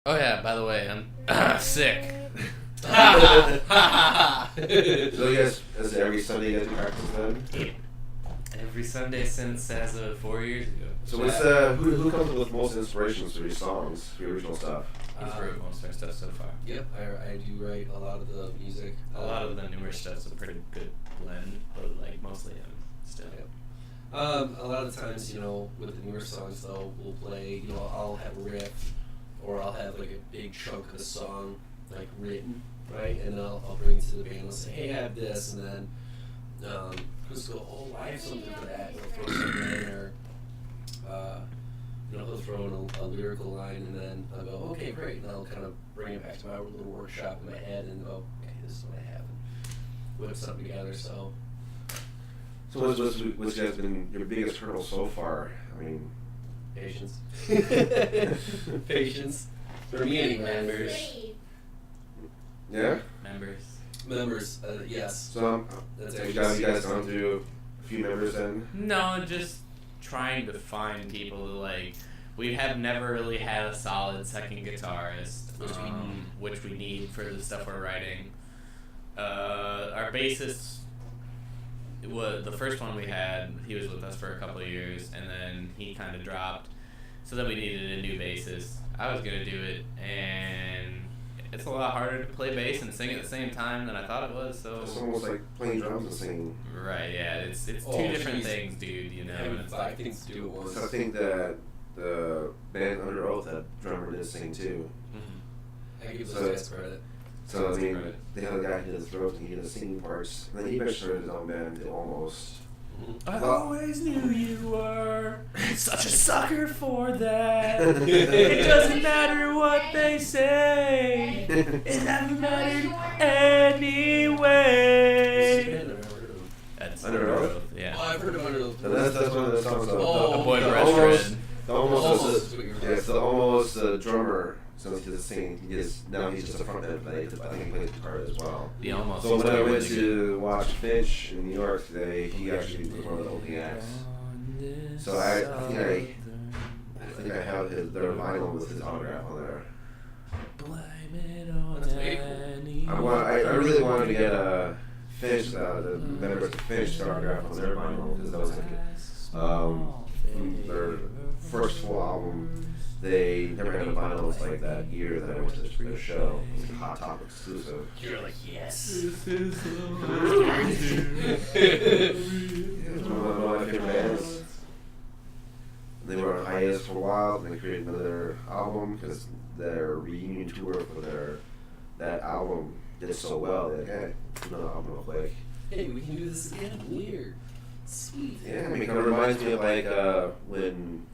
Oh yeah, by the way, I'm sick. So you guys, is it every Sunday you guys do practice then? Every Sunday since as of 4 years ago. So what's who comes up with most inspirations for your songs, for your original stuff? He's wrote most of our stuff so far. Yep, I do write a lot of the music. A lot of the newer stuff's a pretty good blend, but like mostly him still. Yep. A lot of the times, with the newer songs though, we'll play, I'll have a riff, or I'll have like a big chunk of the song like written, right? And I'll bring it to the band and say, hey, I have this, and then just go, oh, I have something for that. And I'll throw something in there. He'll throw in a lyrical line, and then I'll go, okay, great. And I'll kind of bring it back to my little workshop in my head and go, okay, this is what I have. And whip something together, So what's guys been your biggest hurdle so far? I mean, patience. Patience. For me, any members. Yeah? Members, yes. So That's you guys gone through a few members then? No, just trying to find people to like. We have never really had a solid second guitarist, which we need for the stuff we're writing. Our bassist was the first one we had. He was with us for a couple of years, and then he kind of dropped. So then we needed a new bassist. I was gonna do it, and it's a lot harder to play bass and sing at the same time than I thought it was. So it's almost like playing drums and singing. Right? Yeah, it's two different things, dude. And it's five things to do at once. So I think that the band Under Oath, that drummer did sing too. I give those guys credit. So I mean, they had a guy who did the throat and he did the singing parts, and then he eventually started his own band until almost. I always knew you were such a sucker for that. It doesn't matter what they say. It never mattered anyway. That's Under Oath? Yeah. Oh, I've heard of Under Oath. That's one of the songs. A boy restaurant. It's almost the drummer. So he doesn't sing. Now he's just a frontman, but I think he plays guitar as well. The almost. So when I went to watch Finch in New York today, he actually was one of the opening acts. So I think I have their vinyl with his autograph on there. Blame it on I really wanted to get a Finch, the members of Finch autograph on their vinyl, because that was like their first full album. They never had a vinyl like that year that I went to their show. It was a Hot Topic exclusive. You're like, yes. This is one of my favorite bands. They were on hiatus for a while, and they created another album because their reunion tour for that album did so well. They're like, hey, another album real quick. Hey, we can do this again. Weird. Sweet. Yeah, I mean, it kind of reminds me of like when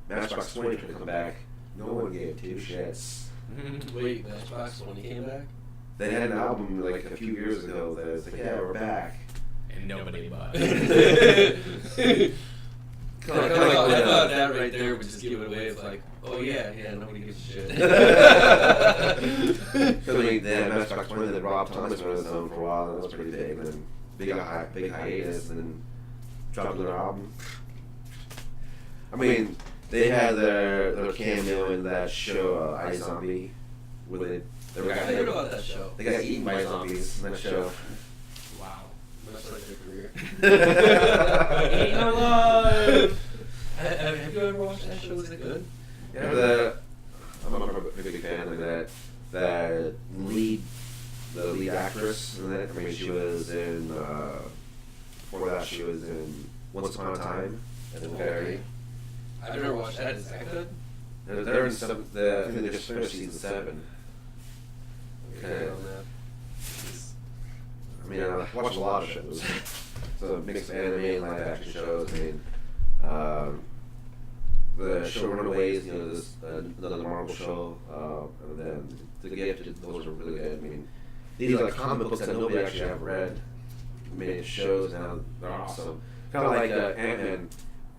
Matchbox 20 could come back. No one gave two shits. Wait, Matchbox 20 came back? They had an album like a few years ago that was like, yeah, we're back. And nobody bought I thought that right there would just give it away. It's like, oh yeah, nobody gives a shit. Because I mean, they had Matchbox 20 that Rob Thomas went on for a while, and that was pretty big. And then big hiatus, and then dropped their album. I mean, they had their cameo in that show, iZombie, where I heard about that show. They got eaten by zombies in that show. Wow. Much like their career. Eaten alive! Have you ever watched that show? Was it good? Yeah, I'm a big fan of that lead actress in that. I mean, she was in, before that she was in Once Upon a Time at the Ferry. I've never watched that. Is that good? They're in I think they just finished season 7. Okay. I mean, I watch a lot of shows. So mixed anime and live action shows. I mean, the show Runaways, this another Marvel show, and then The Gift. Those are really good. I mean, these are like comic books that nobody actually have read. Made shows now. They're awesome. Kind of like Ant-Man.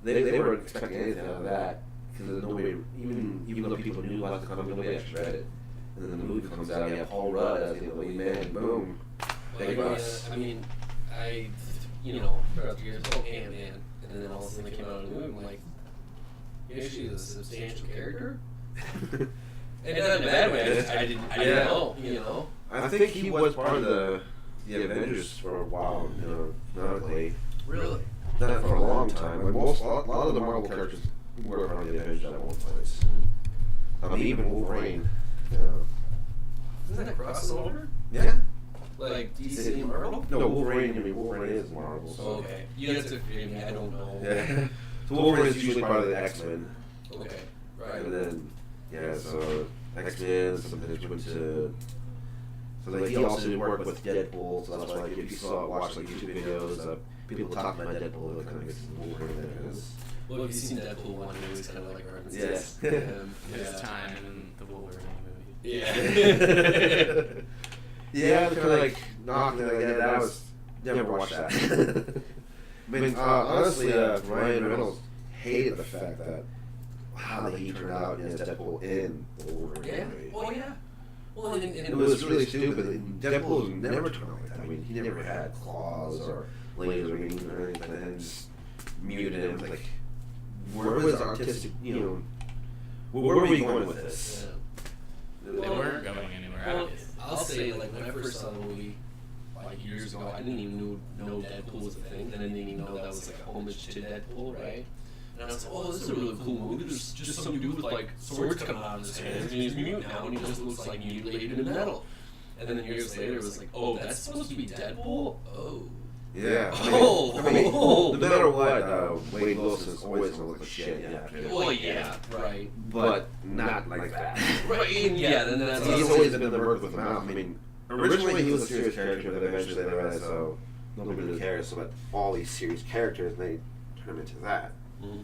They weren't expecting anything out of that because nobody, even though people knew about the comic, nobody actually read it. And then the movie comes out, you have Paul Rudd as the lead man, boom, big bucks. I mean, throughout the years, Ant-Man, and then all of a sudden they came out of the movie, I'm like, He actually is a substantial character. And not in a bad way. I didn't know, you know. I think he was part of the Avengers for a while, you know, not like Really? not for a long time. Like a lot of the Marvel characters were part of the Avengers at one place. Even Wolverine. You know. Isn't that crossover? Yeah. Like DC and Marvel? No, Wolverine is Marvel. So. Okay. You have to forgive me, I don't know. Yeah. So Wolverine is usually part of the X-Men. Okay. Right. And then, so X-Men, something that went to... So like, he also did work with Deadpool, so that's why like, if you watch like YouTube videos, people talking about Deadpool, it kind of gets Wolverine there. Well, if you've seen Deadpool 1, it was kind of like references. Yes. His time in the Wolverine movie. Yeah. Yeah, kind of like knocking like that was never watched that. I mean, honestly, Ryan Reynolds hated the fact that how he turned out as Deadpool in the Wolverine movie. Oh yeah. Well, and it was really stupid. Deadpool never turned out like that. I mean, he never had claws or laser wings or anything, and just muted him. Like, where was artistic? You know, where were we going with this? They weren't going anywhere. Well, I'll say, like, when I first saw the movie, like, years ago, I didn't even know Deadpool was a thing, and I didn't even know that was, like, a homage to Deadpool, right? And I was like, oh, this is a really cool movie. There's just some dude with, like, swords coming out of his hands, and he's mute now, and he just looks, like, mutilated in metal. And then years later, it was like, oh, that's supposed to be Deadpool? Oh. Yeah. I mean, no matter what, Wade Wilson's always going to look like shit. Yeah. Well, yeah, right. But not like that. Right, and yeah, then that's... He's always been the word with mouth. I mean, originally he was a serious character, but eventually they realized, oh, nobody really cares about all these serious characters, and they turn him into that. Mm-hmm.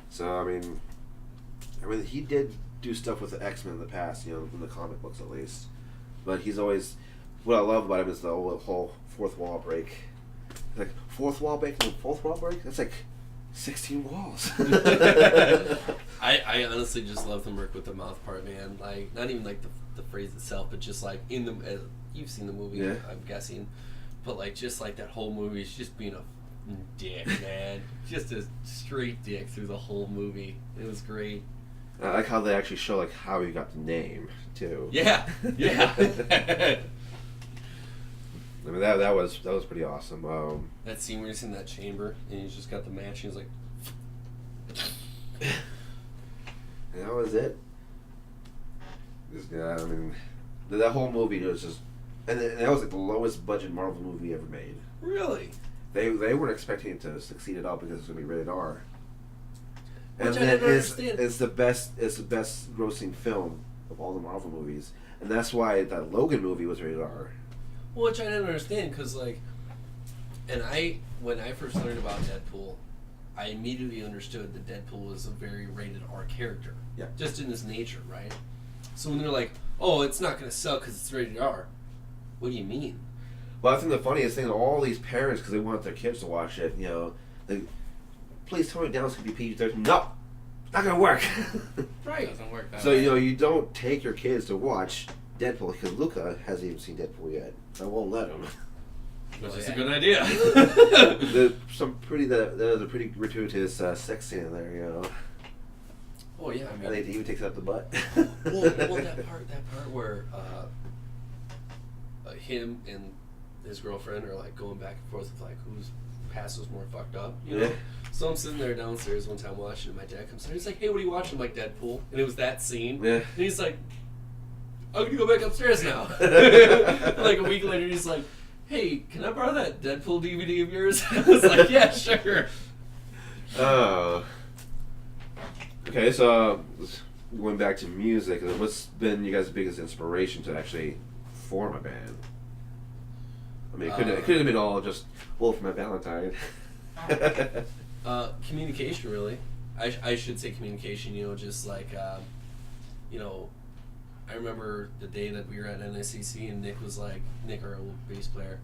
So, I mean, he did do stuff with the X-Men in the past, you know, in the comic books at least. But he's always... What I love about him is the whole fourth wall break. Like, fourth wall break and fourth wall break? That's like 16 walls. I honestly just love the work with the mouth part, man. Like, not even like the phrase itself, but just like in the... you've seen the movie, yeah. I'm guessing. But like, just like that whole movie is just being a dick, man. Just a straight dick through the whole movie. It was great. I like how they actually show like how he got the name, too. Yeah, yeah. I mean, that was pretty awesome. That scene where he's in that chamber and he's just got the match and he's like... And that was it. Yeah, I mean, that whole movie was just... And that was like the lowest budget Marvel movie ever made. Really? They weren't expecting it to succeed at all because it's going to be rated R. And Which I didn't understand. It's the best grossing film of all the Marvel movies. And that's why that Logan movie was rated R. Well, which I didn't understand, because, like, and when I first learned about Deadpool, I immediately understood that Deadpool was a very rated R character. Yeah. Just in his nature, right? So when they're like, oh, it's not going to sell because it's rated R, what do you mean? Well, I think the funniest thing, all these parents, because they want their kids to watch it, you know, they, please tone it down so it can be PG-13. No! It's not going to work! Right. It doesn't work that So, way. you know, you don't take your kids to watch Deadpool, because Luca hasn't even seen Deadpool yet. I won't let him. Which is a good idea. There's a pretty gratuitous sex scene in there, you know. Oh, yeah, I mean... And he even takes out the butt. well, that part where him and his girlfriend are like going back and forth with like whose past was more fucked up, you know? Yeah. So I'm sitting there downstairs one time watching, and my dad comes in. He's like, "Hey, what are you watching?" I'm like, "Deadpool," and it was that scene. Yeah. And he's like, "I'm gonna go back upstairs now." Like a week later, he's like, "Hey, can I borrow that Deadpool DVD of yours?" I was like, "Yeah, sure." Okay, so going back to music, what's been you guys' biggest inspiration to actually form a band? I mean, it could have been all just Wolf from Valentine. Communication, really. I should say communication. You know, just like you know, I remember the day that we were at NSCC and Nick, our old bass player.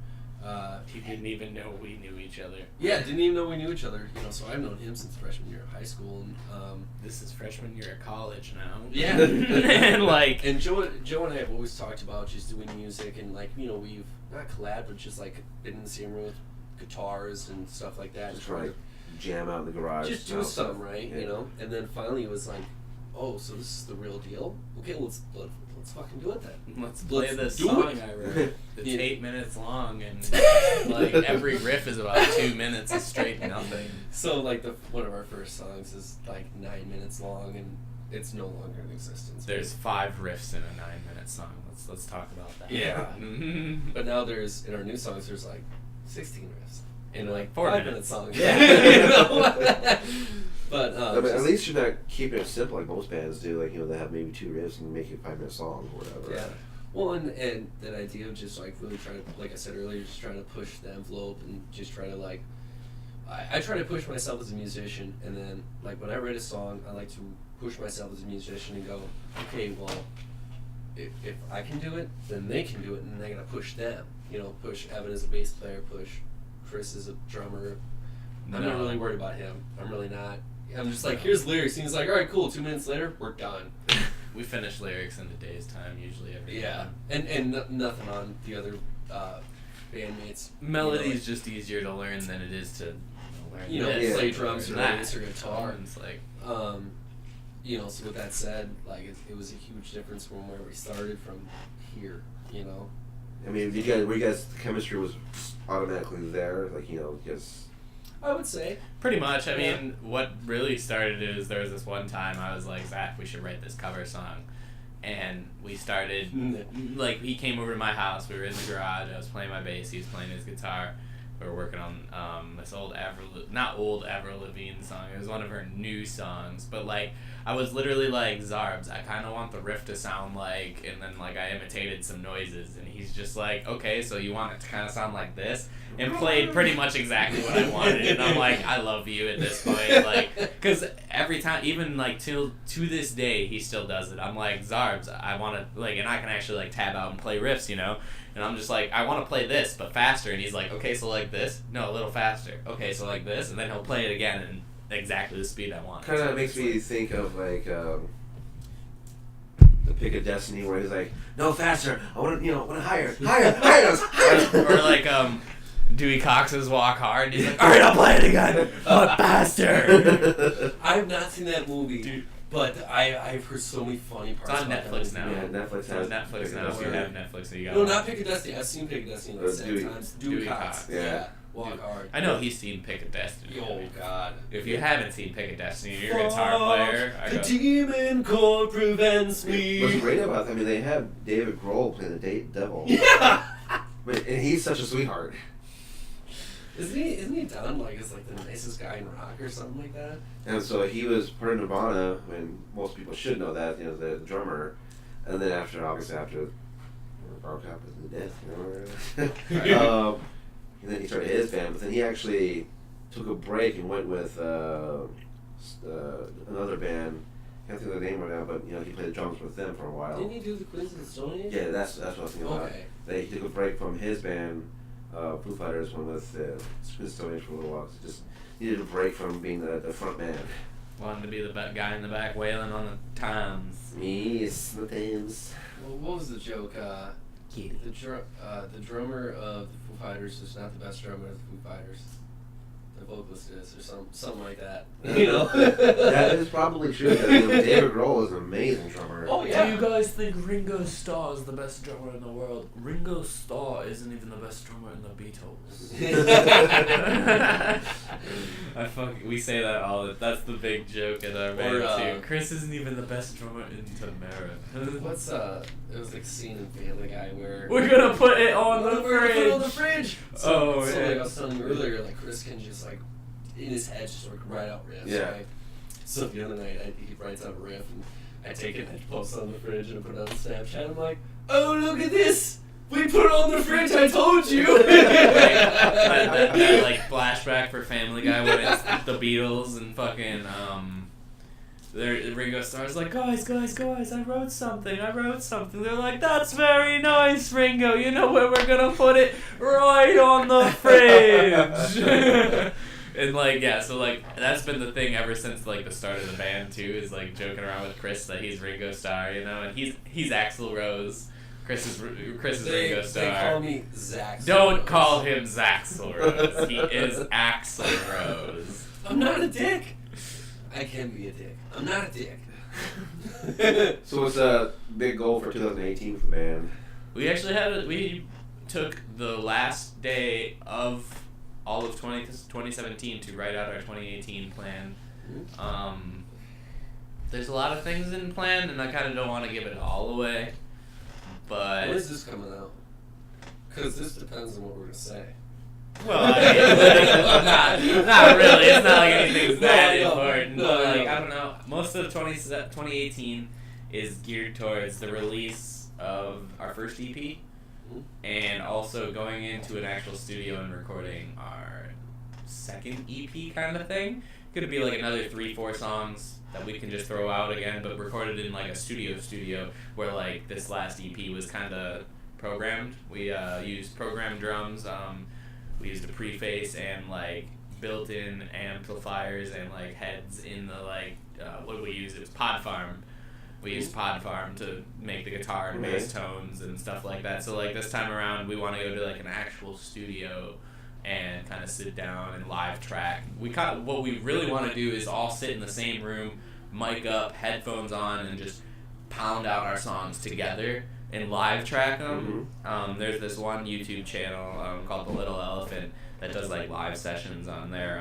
He didn't even know we knew each other. Yeah, didn't even know we knew each other. You know, so I've known him since freshman year of high school, and this is freshman year of college now. Yeah, and Joe and I have always talked about just doing music, and like, you know, we've not collabed, but just like been in the same room with guitars and stuff like that. Just try to jam out in the garage. Just do something, right? Yeah. You know, and then finally it was like oh, so this is the real deal? Okay, let's fucking do it then. Let's play this do song it. I wrote. It's 8 minutes long, and like every riff is about 2 minutes of straight nothing. So like one of our first songs is like 9 minutes long, and it's no longer in existence. There's 5 riffs in a 9-minute song. Let's talk about that. Yeah. But now in our new songs there's like 16 riffs in like 4 5-minute songs. Yeah. You know? But I mean, at least you're not keeping it simple like most bands do. Like, you know, they have maybe 2 riffs and make it a 5-minute song or whatever. yeah. Well, and that idea of just like really trying to, like I said earlier, just trying to push the envelope and just try to like, I try to push myself as a musician, and then like when I write a song, I like to push myself as a musician and go, okay, well, if I can do it, then they can do it, and then I gotta push them. You know, push Evan as a bass player, push Chris as a drummer. I'm not really worried about him. I'm really not. I'm just like, here's lyrics. And he's like, all right, cool. 2 minutes later, we're done. We finish lyrics in a day's time usually every Yeah, time. and nothing on the other bandmates. Melody's just easier to learn than it is to learn. You know, this play or drums or that. bass or guitar. It's like, You know, so with that said, like it was a huge difference from where we started from here. You know. I mean, the chemistry was automatically there. Like, you know, just. I would say. pretty much. I mean, what really started it is there was this one time I was like, Zach, we should write this cover song. And we started, like, he came over to my house. We were in the garage. I was playing my bass. He was playing his guitar. We were working on this old Avril Lavigne song. It was one of her new songs. But, like, I was literally like, Zharbs, I kind of want the riff to sound like, and then, like, I imitated some noises. And he's just like, okay, so you want it to kind of sound like this? And played pretty much exactly what I wanted. And I'm like, I love you at this point. Like, because every time, even, like, to this day, he still does it. I'm like, Zharbs, I want to, like, and I can actually, like, tab out and play riffs, you know? And I'm just like, I want to play this, but faster. And he's like, okay, so like this? No, a little faster. Okay, so like this? And then he'll play it again in exactly the speed I want. Kind of makes me think of, like, the Pick of Destiny, where he's like, no, faster. I want to, want to higher. Or like, Dewey Cox's Walk Hard. And he's like, all right, I'll play it again, but faster. I have not seen that movie. Dude. But I've heard so many funny parts. It's on Netflix now. Yeah, Netflix has. Netflix now. If you have Netflix, so you got. No, not Pick of Destiny. I've seen Pick of Destiny like 7 times. Dewey Cox. Yeah. Walk Hard. I know he's seen Pick of Destiny. Oh God. If you haven't seen Pick of Destiny, you're a guitar player. The demon chord prevents me. What's great about it, I mean, they have David Grohl playing the devil. Yeah. And he's such a sweetheart. Isn't he done like as like the nicest guy in rock or something like that? And so he was part of Nirvana, and most people should know that, the drummer. And then obviously after broke up with the death, and then he started his band, but then he actually took a break and went with another band. I can't think of the name right now, but he played the drums with them for a while. Didn't he do the Queens of the Stone Age? Yeah, that's what I was thinking about. He took a break from his band. Foo Fighters went with Stone Age for a little while. Just needed a break from being the front man. Wanted to be the guy in the back wailing on the toms. Yes, the Thames. Well, what was the joke? The drummer of the Foo Fighters is not the best drummer of the Foo Fighters. The vocalist is, or something like that. That is probably true. David Grohl is an amazing drummer. Oh yeah. Do you guys think Ringo Starr is the best drummer in the world? Ringo Starr isn't even the best drummer in the Beatles. We say that that's the big joke in our band too. Chris isn't even the best drummer in Tamara. It was like a scene in Family Guy where we're gonna put it on the Put it on the fridge. fridge. So like I was telling you earlier, like Chris can just like in his head just like write out riffs. Yeah. Right? So the other night he writes out a riff and I take it and I post it on the fridge and I put it on Snapchat. I'm like, oh look at this. We put it on the fridge, I told you! that like flashback for Family Guy when it's the Beatles and fucking Ringo Starr's like, guys, I wrote something. They're like, that's very nice, Ringo. You know where we're gonna put it? Right on the fridge. And like, yeah, so like that's been the thing ever since like the start of the band too, is like joking around with Chris that he's Ringo Starr, and he's Axl Rose. Chris is Ringo Starr. They call me Zaxl. Don't call him Zaxl Rose. He is Axl Rose. I'm not a dick. I can be a dick. I'm not a dick. So what's a big goal for 2018 for the band? We took the last day of all of 2017 to write out our 2018 plan. There's a lot of things in plan, and I kind of don't want to give it all away. But when is this coming out? Because this depends on what we're gonna say. Well, not really. It's not like anything's that important. But like, I don't know. Most of 2018 is geared towards the release of our first EP, and also going into an actual studio and recording our second EP kind of thing. Could be like another 3-4 songs that we can just throw out again, but recorded in like a studio where like this last EP was kind of programmed. We used programmed drums. We used a preface and like built-in amplifiers and like heads in the like what did we use? It was Pod Farm. We used Pod Farm to make the guitar and bass tones and stuff like that. So like this time around, we want to go to like an actual studio and kind of sit down and live track. What we really want to do is all sit in the same room, mic up, headphones on, and just pound out our songs together and live track them. There's this one YouTube channel called The Little Elephant that does like live sessions on their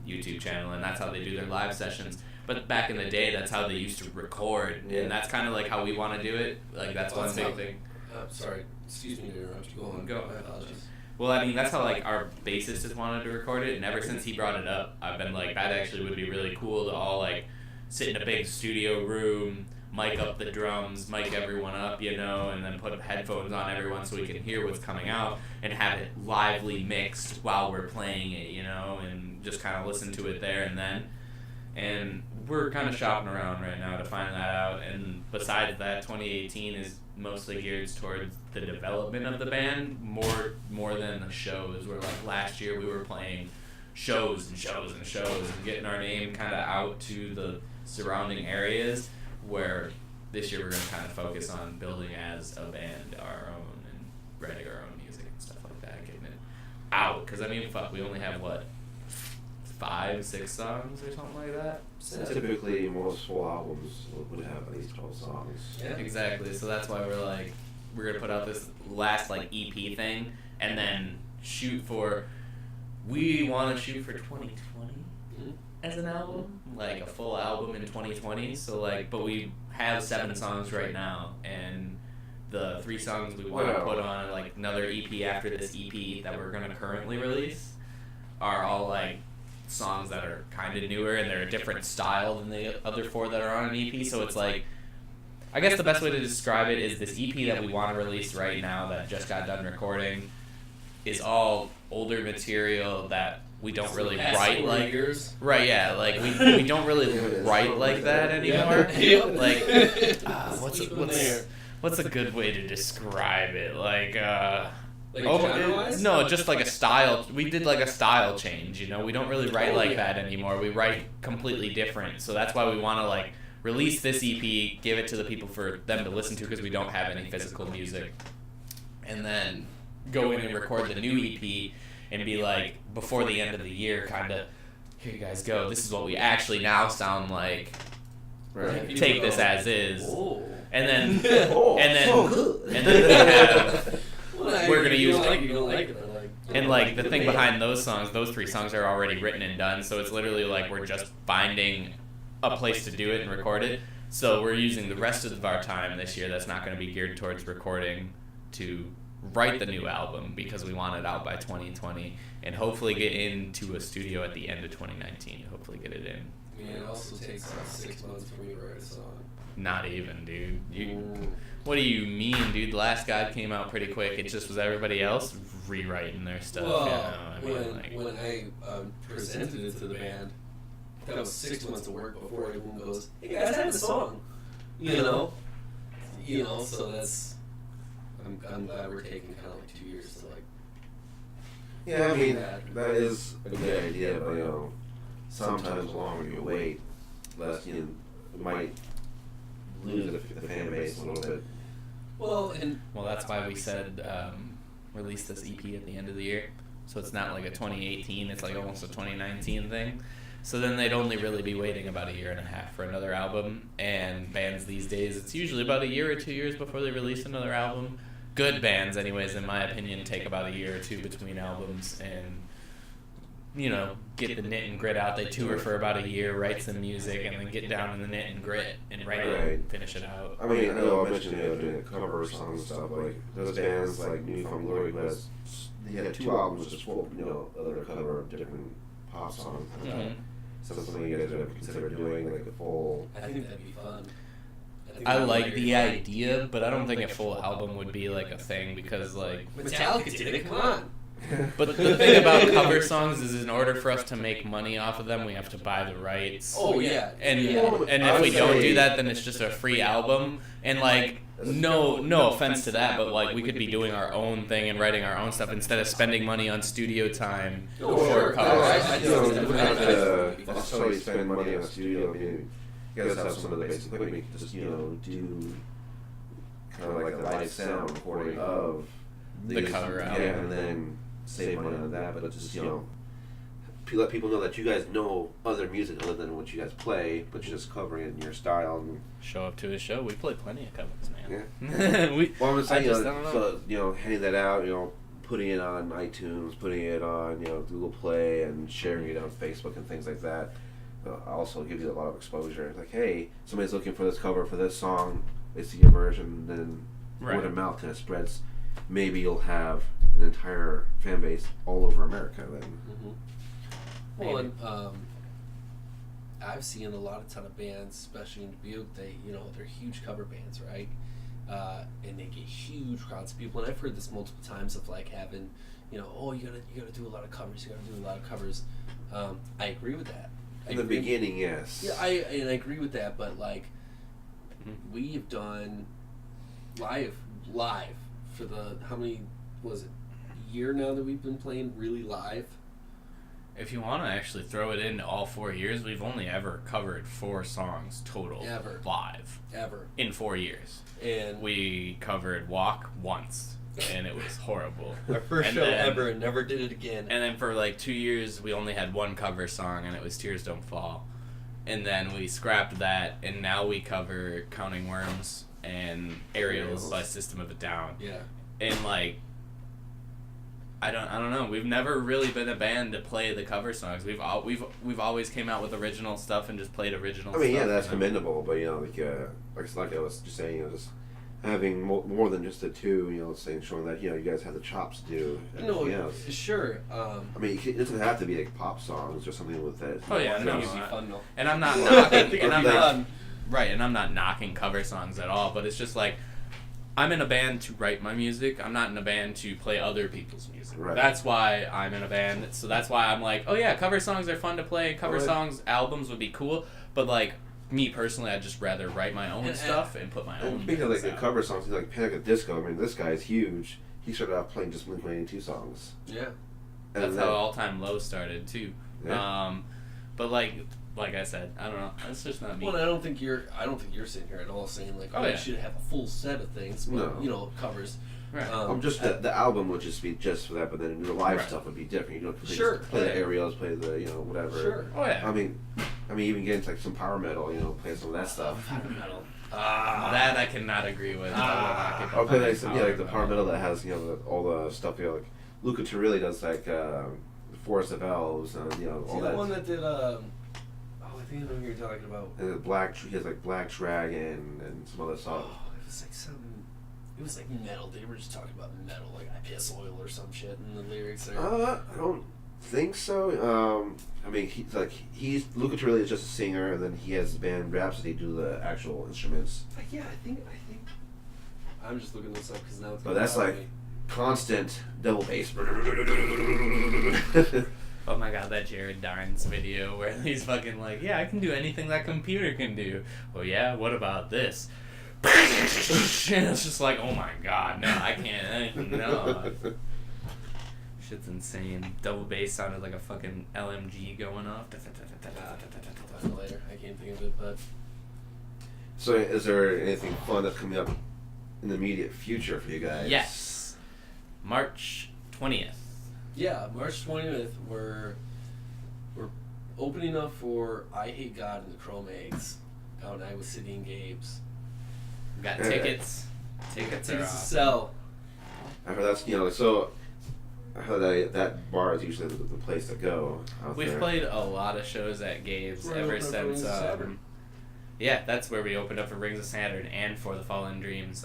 YouTube channel, and that's how they do their live sessions. But back in the day, that's how they used to record, and that's kind of like how we want to do it. Like that's one big thing. Sorry, excuse me to interrupt you. Go on. Go. I apologize. Well, I mean, that's how, like, our bassist has wanted to record it, and ever since he brought it up, I've been like, that actually would be really cool to all, like, sit in a big studio room, mic up the drums, mic everyone up, you know, and then put headphones on everyone so we can hear what's coming out, and have it lively mixed while we're playing it, you know, and just kind of listen to it there and then. And we're kind of shopping around right now to find that out, and besides that, 2018 is mostly geared towards the development of the band more than the shows. Where like last year we were playing shows and getting our name kind of out to the surrounding areas, where this year we're going to kind of focus on building as a band our own and writing our own music and stuff like that, getting it out. Because I mean, fuck, we only have what, 5-6 songs or something like that. Typically, most full albums would have at least 12 songs. Yeah, exactly. So that's why we're gonna put out this last like EP thing, and then we want to shoot for 2020 as an album, like a full album in 2020. So like, but we have 7 songs right now, and the 3 songs we want to put on like another EP after this EP that we're gonna currently release are all like songs that are kind of newer, and they're a different style than the other 4 that are on an EP. So it's like, I guess the best way to describe it is this EP that we want to release right now that just got done recording is all older material that we don't really write like years. Right, yeah, like we don't really write like that anymore. Like what's a good way to describe it? Like genre-wise? No, just like a style. We did like a style change, you know. We don't really write like that anymore. We write completely different. So that's why we want to like release this EP, give it to the people for them to listen to, because we don't have any physical music, and then go in and record the new EP and be like, before the end of the year, kind of, here you guys go. This is what we actually now sound like. Right. Take this as is, and then and then we have. We're gonna use and like the thing behind those songs, those 3 songs are already written and done, so it's literally like we're just finding a place to do it and record it. So we're using the rest of our time this year that's not going to be geared towards recording to write the new album, because we want it out by 2020 and hopefully get into a studio at the end of 2019. Hopefully get it in. I mean, it also takes 6 months for me to write a song. Not even, dude. What do you mean, dude? The Last God came out pretty quick. It just was everybody else rewriting their stuff. Well, when I presented it to the band, that was 6 months of work before everyone goes, "Hey guys, I have a song," you know. So that's. I'm glad we're taking kind of like 2 years to like. Yeah, I mean that is a good idea, but you know, sometimes the longer you wait, less you might lose the fan base a little bit. Well, that's why we said release this EP at the end of the year, so it's not like a 2018. It's like almost a 2019 thing. So then they'd only really be waiting about a year and a half for another album. And bands these days, it's usually about a year or 2 years before they release another album. Good bands, anyways, in my opinion, take about a year or two between albums and, you know, get the knit and grit out. They tour for about a year, write some music, and then get down in the knit and grit and write it and finish it out. I mean, I know I mentioned doing cover songs and stuff, like those bands like New Found Glory, who has, they had 2 albums just full of, other cover of different pop songs. So that's something you guys would consider doing, like a full... I think that'd be fun. I like the idea, but I don't think a full album would be like a thing because like Metallica did it, come on! But the thing about cover songs is in order for us to make money off of them, we have to buy the rights. Oh, yeah. And if we don't do that, then it's just a free album. And like, no offense to that, but like we could be doing our own thing and writing our own stuff instead of spending money on studio time for covers. I don't have to necessarily spend money on a studio. I mean, you guys have some of the basic equipment. You can just, do kind of like a live sound recording of the cover album. Yeah, and then save money on that, but just, let people know that you guys know other music other than what you guys play, but you're just covering it in your style. And show up to a show. We play plenty of covers, man. Yeah. Well, I'm saying, I don't know. So, handing that out, putting it on iTunes, putting it on, Google Play, and sharing it on Facebook and things like that. Also gives you a lot of exposure. It's like, hey, somebody's looking for this cover for this song. They see your version, then word of mouth kind of spreads. Maybe you'll have an entire fan base all over America then. Well, and I've seen a ton of bands, especially in Dubuque. They're huge cover bands, right? And they get huge crowds of people. And I've heard this multiple times of like having, you gotta do a lot of covers. You gotta do a lot of covers. I agree with that. In the beginning, yes. Yeah, I agree with that. But like, we've done live for how many was it? Year now that we've been playing really live. If you want to actually throw it into all 4 years, we've only ever covered 4 songs total live. Ever. In 4 years. And we covered Walk once, and it was horrible. Our first show ever, and never did it again. And then for like 2 years, we only had one cover song, and it was Tears Don't Fall. And then we scrapped that, and now we cover Counting Worms and Aerials by System of a Down. Yeah. And like, I don't know. We've never really been a band to play the cover songs. We've always came out with original stuff and just played original. I mean, stuff, yeah, that's commendable. But like I was just saying, just having more than just the 2, showing that you guys have the chops to do everything else. Sure. I mean, it doesn't have to be like pop songs or something with that. Oh yeah, no. It'd be fun though. And I'm not knocking. And I'm not knocking cover songs at all. But it's just like, I'm in a band to write my music. I'm not in a band to play other people's music. Right. That's why I'm in a band. So that's why I'm like, oh yeah, cover songs are fun to play. Cover songs, albums would be cool. But like, me personally, I'd just rather write my own stuff and put my own. Speaking of like the cover songs, like Panic at the Disco. I mean, this guy's huge. He started out playing just Blink-182 songs. Yeah. That's how All Time Low started too. Yeah. But like I said, I don't know. That's just not me. Well, I don't think you're sitting here at all saying like, you should have a full set of things. But, covers. Right. Just the album would just be just for that, but then the live stuff would be different. Play the aerials, play the whatever. Sure. Oh yeah. I mean, even getting like some power metal, play some of that stuff. Power metal. That I cannot agree with. I'll play like the power metal that has all the stuff like Luca Turilli does like Forest of Elves and all that. The one that did I think I know what you're talking about. And he has like Black Dragon and some other stuff. Oh, it was like some. It was like metal. They were just talking about metal, like I piss oil or some shit in the lyrics there. I don't think so. I mean, he's Luca Turilli is just a singer, and then he has his band Rhapsody do the actual instruments. Yeah, I think. I'm just looking this up because now it's. But that's like constant double bass. Oh my god, that Jared Dines video where he's fucking like, yeah, I can do anything that computer can do. Well, yeah, what about this? And it's just like, oh my god, no, I can't, no. Shit's insane. Double bass sounded like a fucking LMG going off. Later, I can't think of it, but. So, is there anything fun that's coming up in the immediate future for you guys? Yes. March 20th. Yeah, March 20th, we're opening up for I Hate God and the Chrome Eggs out in Iowa City and Gabes. Got tickets. Tickets are To awesome. sell. I heard that's so. I heard that bar is usually the place to go. We've there. played a lot of shows at Gabes Where ever we opened up for since. Rings of Saturn. Yeah, that's where we opened up for Rings of Saturn and for the Fallen Dreams.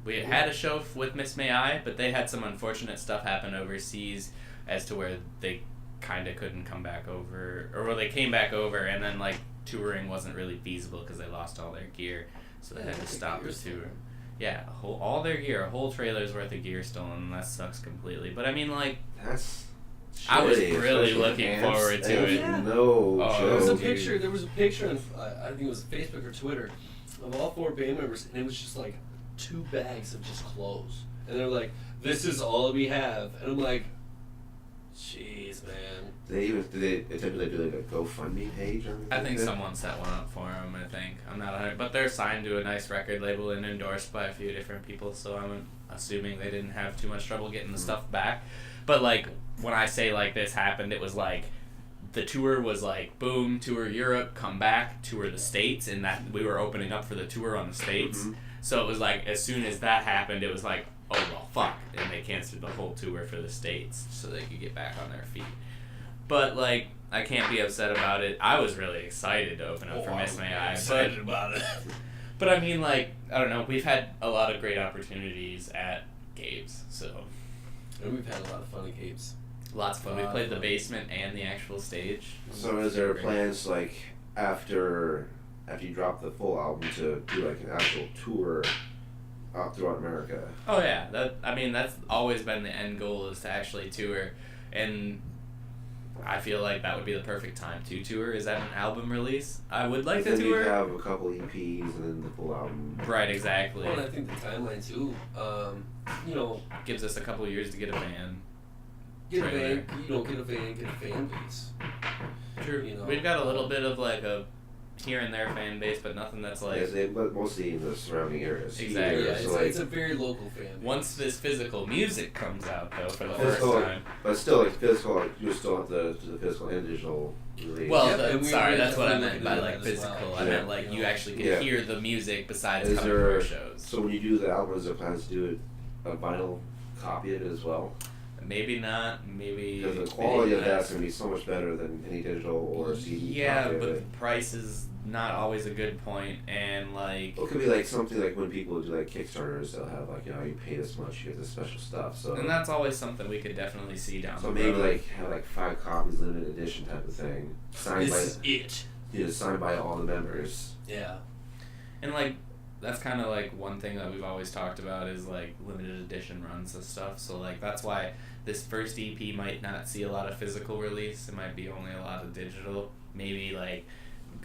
We had a show with Miss May I, but they had some unfortunate stuff happen overseas as to where they kind of couldn't come back over, or well, they came back over and then like touring wasn't really feasible because they lost all their gear, so they had to stop the tour. Yeah, all their gear, a whole trailer's worth of gear stolen, and that sucks completely. But I mean, like, That's. I was shitty, really especially looking amps, forward to amps, it. Yeah. No Oh, joke. There was a picture on, I think it was Facebook or Twitter, of all 4 band members, and it was just like 2 bags of just clothes. And they're like, this is all we have. And I'm like, jeez, man. Did they attempt to do like a GoFundMe page or anything? I think like that? someone set one up for them. I think I'm not 100, but they're signed to a nice record label and endorsed by a few different people. So I'm assuming they didn't have too much trouble getting the stuff back. But like when I say like this happened, it was like the tour was like boom, tour Europe, come back, tour the States, and that we were opening up for the tour on the States. Mm-hmm. So it was like as soon as that happened, it was like, oh well, fuck, and they canceled the whole tour for the States so they could get back on their feet. But like, I can't be upset about it. I was really excited to open up for Miss May I. Excited about it. But I mean, like, I don't know. We've had a lot of great opportunities at Gabes, so And we've had a lot of fun at Gabes. lots of fun. We played the basement and the actual stage. So is there plans like after you drop the full album to do like an actual tour out throughout America? Oh yeah, that's always been the end goal, is to actually tour, and I feel like that would be the perfect time to tour. Is that an album release? I would like to Then you tour. have a couple EPs and then the full album. Right, exactly. Well, and I think the timeline too, you know, Gives us a couple years to get a van. get a Trailer. van, get a fan base. True. You know, We've got a little bit of like a here and there fan base, but nothing that's like. But mostly in the surrounding areas. Exactly. Yeah, So it's a very local fan base. Once this physical music comes out, though, for the Physical, first time. but still, like physical, like you still have the physical and digital release. Well, Yep, and we sorry, were that's what I definitely meant by looking like at that as physical. well. I Yeah. meant like you actually can Yeah. hear the music besides Is coming to there our shows. so when you do the album, is there plans to do it a vinyl copy of it as well? Maybe not. Maybe. Because the quality of maybe that's not. gonna be so much better than any digital or CD Yeah, copy of but it. the price is not always a good point, and like. Well, it could be like something like when people do like Kickstarters, they'll have like, you know, you pay this much, you get this special stuff. So And that's always something we could definitely see down so the maybe road. like have like 5 copies, limited edition type of thing, signed This is by it. signed by all the members. Yeah. And like that's kind of like one thing that we've always talked about is like limited edition runs and stuff. So like that's why this first EP might not see a lot of physical release. It might be only a lot of digital. Maybe like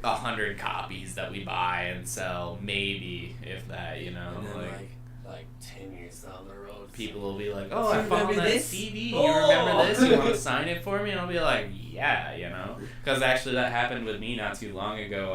100 copies that we buy and sell. Maybe if that, you know. And then Like like 10 years down the road, people will be like, "Oh, Do I you found remember that this? CD. Oh!" You remember this? You want to sign it for me?" And I'll be like, "Yeah," you know, because actually that happened with me not too long ago.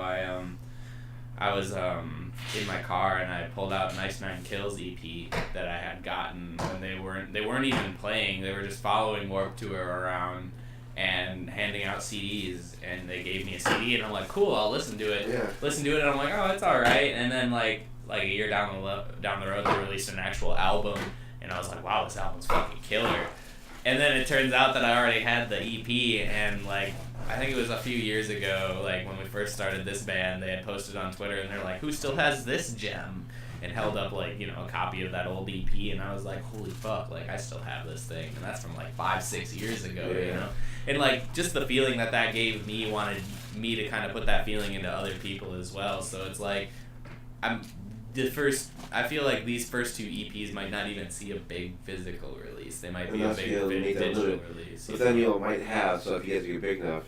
I was in my car and I pulled out Nice Nine Kills EP that I had gotten, and they weren't even playing. They were just following Warped Tour around and handing out CDs, and they gave me a CD, and I'm like, "Cool, I'll listen to it." Yeah. Listen to it, and I'm like, "Oh, it's all right." And then like a year down the road, they released an actual album, and I was like, "Wow, this album's fucking killer." And then it turns out that I already had the EP, and like I think it was a few years ago, like when we first started this band, they had posted on Twitter, and they're like, "Who still has this gem?" And held up like, you know, a copy of that old EP, and I was like, "Holy fuck, like I still have this thing," and that's from like 5-6 years ago, you Yeah. know. And like just the feeling that gave me wanted me to kind of put that feeling into other people as well. So it's like I feel like these first 2 EPs might not even see a big physical release. They might And be a that's big, gonna big make that digital limit. release. But then you might have, so if you guys get big enough,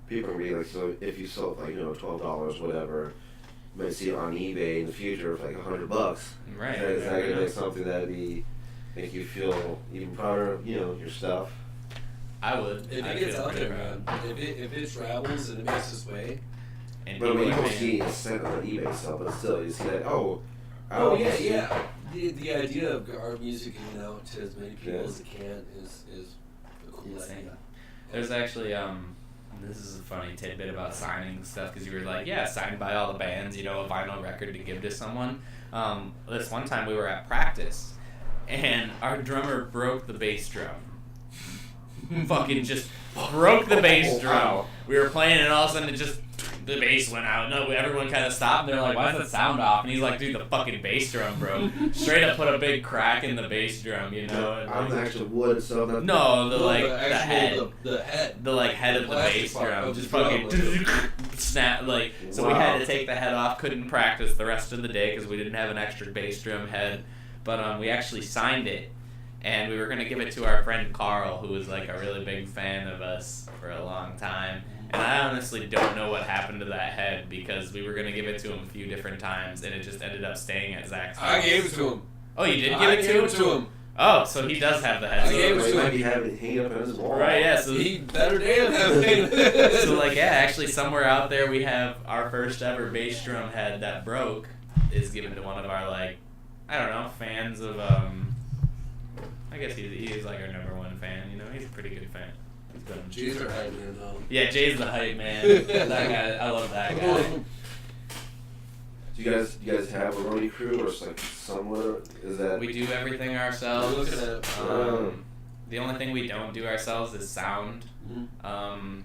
people are gonna be like, so if you sold like, you know, $12, whatever, you might see it on eBay in the future for like $100. Right. Is that right, gonna be something that'd make you feel even prouder of, you know, your stuff? I would. if I it gets feel out pretty there, man, proud. if it travels and it makes its way. And But I mean, you people don't are see paying- a cent on eBay sell, but still, you see that, oh, Oh yeah, albums. yeah. The idea of our music getting out to as many people Yeah. as it can is a cool Insane. idea. There's actually This is a funny tidbit about signing stuff because you were like, yeah, signed by all the bands, a vinyl record to give to someone. This one time we were at practice, and our drummer broke the bass drum. Fucking just broke the bass drum. We were playing, and all of a sudden the bass went out. No, everyone kind of stopped, and they're like, why is the sound off? And he's like, dude, the fucking bass drum broke. Straight up put a big crack in the bass drum, On the actual wood itself? No, the head. The head. The head of the bass drum. Just fucking snap, so we had to take the head off, couldn't practice the rest of the day because we didn't have an extra bass drum head. But we actually signed it, and we were going to give it to our friend Carl, who was a really big fan of us for a long time. And I honestly don't know what happened to that head because we were going to give it to him a few different times, and it just ended up staying at Zach's house. I gave it to him. Oh, you did give it to him? Oh, so he does have the head. I gave it to him. He had it hanging up on his wall. Right, yeah. So he better damn have it. So actually somewhere out there we have our first ever bass drum head that broke is given to one of our I don't know, fans of I guess he's our number one fan, he's a pretty good fan. Jay's our hype man though. Yeah, Jay's the hype man. That guy, I love that guy. Do you guys have a roadie crew or somewhat? Is that we do everything ourselves. Look at that. The only thing we don't do ourselves is sound.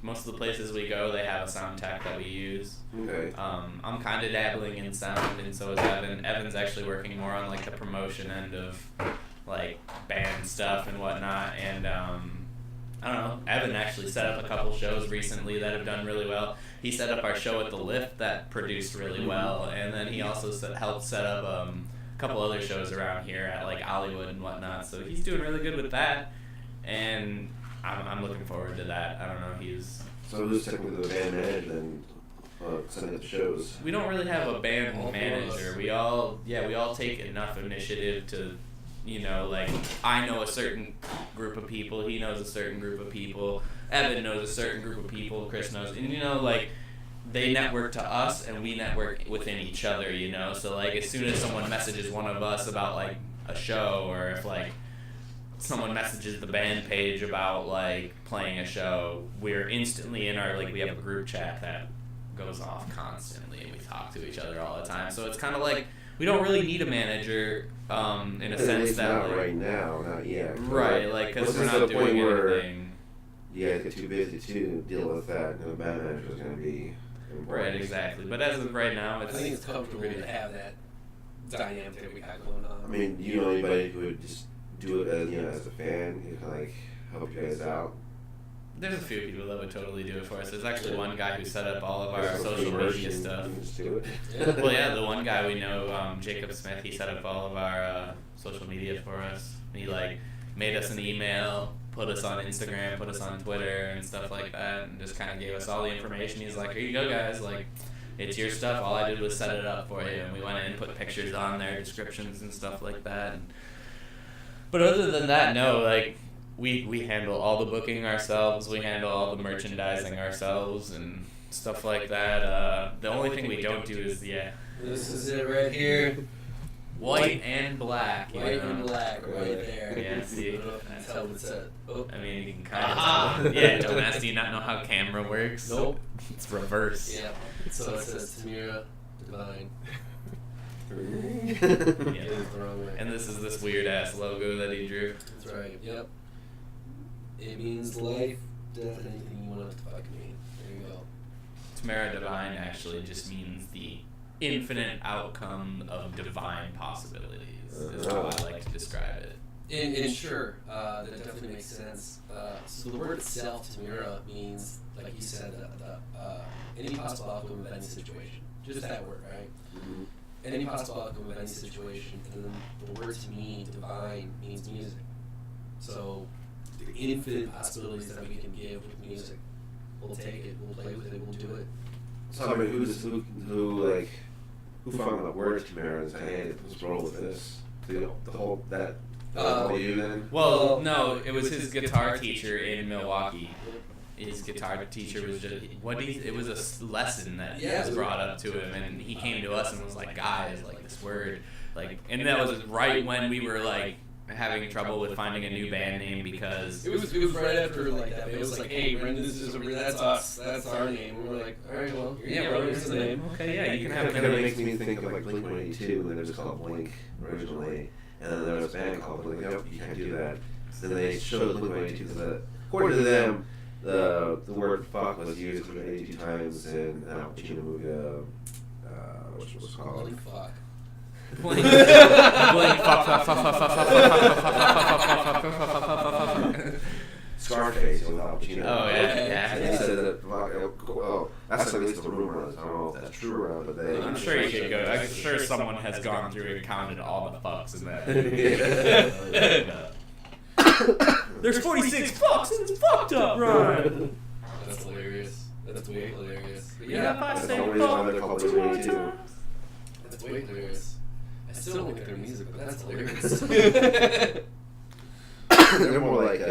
Most of the places we go, they have a sound tech that we use. Okay. I'm kind of dabbling in sound, and so is Evan. Evan's actually working more on the promotion end of band stuff and whatnot. And I don't know. Evan actually set up a couple shows recently that have done really well. He set up our show at the Lift that produced really well, and then he also helped set up a couple other shows around here at Hollywood and whatnot. So he's doing really good with that, and I'm looking forward to that. I don't know. So who's technically the band manager then? Setting up the shows. We don't really have a band manager. We all take enough initiative to. I know a certain group of people, he knows a certain group of people, Evan knows a certain group of people, Chris knows, and they network to us and we network within each other, so as soon as someone messages one of us about a show, or if someone messages the band page about playing a show, we're instantly in our we have a group chat that goes off constantly and we talk to each other all the time, so it's kind of we don't really need a manager in a sense that not right now, not yet. Right, because we're not doing anything. You guys get too busy to deal with that, and a band manager is going to be important. Right, exactly. But as of right now, I think it's comfortable to have that dynamic that we got going on. I mean, do you know anybody who would just do it as a fan, who can help you guys out? There's a few people that would totally do it for us. There's actually one guy who set up all of our social media stuff. Well, yeah, the one guy we know, Jacob Smith, he set up all of our social media for us. He made us an email, put us on Instagram, put us on Twitter and stuff like that, and just kind of gave us all the information. He's like, here you go, guys. It's your stuff. All I did was set it up for you, and we went in and put pictures on there, descriptions and stuff like that. But other than that, no, we handle all the booking ourselves. We handle all the merchandising ourselves and stuff like that. The only thing we don't do is this is it right here. White and black. White and black right there. Yeah, see. That's how it's set. Oh. I mean, you can kind of. Yeah, dumbass, do you not know how camera works? Nope. It's reverse. Yeah. So it says Tamira Divine. Yeah. The wrong way. And this is this weird ass logo that he drew. That's right. Yep. It means life, death, and anything you want it to fucking mean. There you go. Tamara Divine actually just means the infinite outcome of divine possibilities, is how I like to describe it. And sure, that definitely makes sense. So the word itself, Tamira, means, like you said, any possible outcome of any situation. Just that word, right? Mm-hmm. Any possible outcome of any situation. And then the word to me, divine, means music. So the infinite possibilities that we can give with music. We'll take it, we'll play with it, we'll do it. So I mean, who found that word Tamara and said, hey, let's roll with this? The whole that you then? Well, no, it was his guitar teacher in Milwaukee. His guitar teacher was just it was a lesson that was brought up to him, and he came to us and was like, guys, this word, and that was right when we were having trouble with finding a new band name because It was right after like that. It was like, hey, Brendan, that's us. That's our name. And we're like, all right, well, yeah, bro, well, here's the name. Okay, yeah, you can It have kind of it. makes me think of like Blink-182, and they were just called Blink originally, and then there was a band called Blink. Nope, you can't do that. So then they showed Blink-182 because according to them, the word "fuck" was used 82 times in an Al Pacino movie, which was called. Holy fuck. Blink. Blink. Fuck. Scarface with Al Pacino. Oh yeah. And he said that. Oh, that's at least the rumor is. I don't know if that's true or not, but they. I'm sure you could go. I'm sure someone has gone through and counted all the fucks in that. There's 46 fucks and it's fucked up, Ryan. That's hilarious. That's way hilarious. But Yeah, if I That's say the only reason why fuck they're called 20 Blink-182. times. That's way hilarious. I still don't like their music, but that's hilarious. They're more like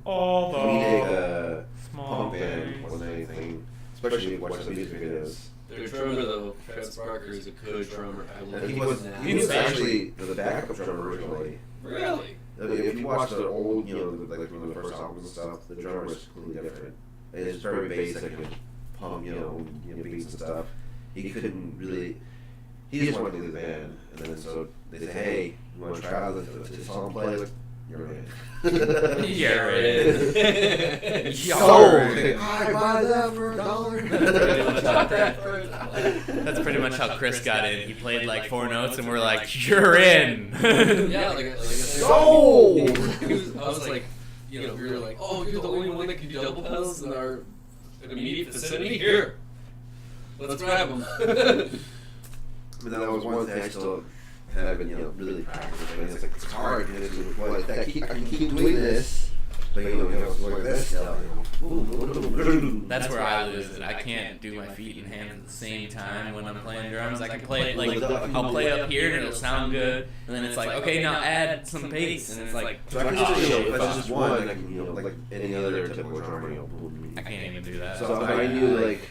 All the comedic small pump band things. more than anything. Especially if you watch the music videos. Their drummer, though, Travis Barker, is a good drummer. I And love he him was now. he was actually the backup drummer originally. Really? I mean, if you watch the old, like from the first albums and stuff, the drummer is completely different. It's very basic and pump, beats and stuff. He couldn't really. He just wanted to leave the band, and then so they said, "Hey, you want to try out this song play?" Like, you're in. You're in. Sold. I buy that for $1. That's pretty much how Chris got in. He played like 4 notes and we're like, you're in. Yeah, like I Sold. I was like, we were like, oh, you're the only one that can do double pedals in our immediate vicinity? Here. Let's grab them. But that was one thing I still have been, really practicing. I mean, it's hard because I can keep doing this, but it's like this stuff. That's where I lose it. I can't do my feet and hands at the same time when I'm playing drums. I can play it like, I'll play up here and it'll sound good, and then it's like, okay, now add some bass, and it's like, So I can oh, just, shit, if that's just fuck. one, I can, like any other typical drummer, I can't even do that. So I knew, like,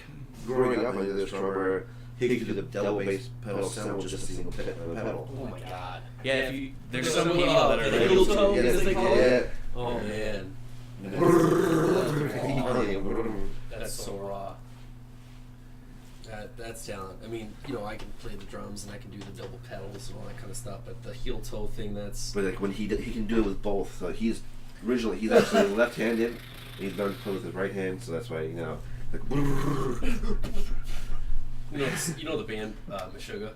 growing up, I knew this drummer, he could do the double bass pedal sound with just a single pedal. Oh my god. Yeah, if you, there's some people that are Heel like, toe, Yeah, as they call it. yeah. Oh man. That's so raw. That's talent. I mean, I can play the drums and I can do the double pedals and all that kind of stuff, but the heel toe thing, that's But like when he can do it with both. So he's actually left-handed. And he's learned to play with his right hand, so that's why like. you know the band Meshuggah?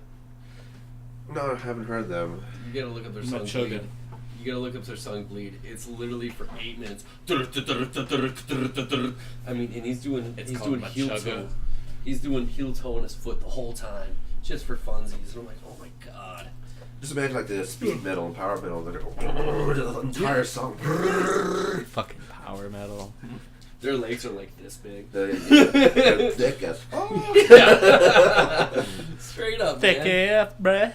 No, I haven't heard them. You gotta look up their song Meshuggah. Bleed. You gotta look up their song Bleed. It's literally for 8 minutes. I mean, and he's doing called heel Meshuggah. toe. He's doing heel toe on his foot the whole time, just for funsies. And I'm like, oh my god. Just imagine like the speed metal and power metal. They go the entire song. fucking power metal. Their legs are like this big. They're thick as fuck. Straight up, Thick man. AF, bruh.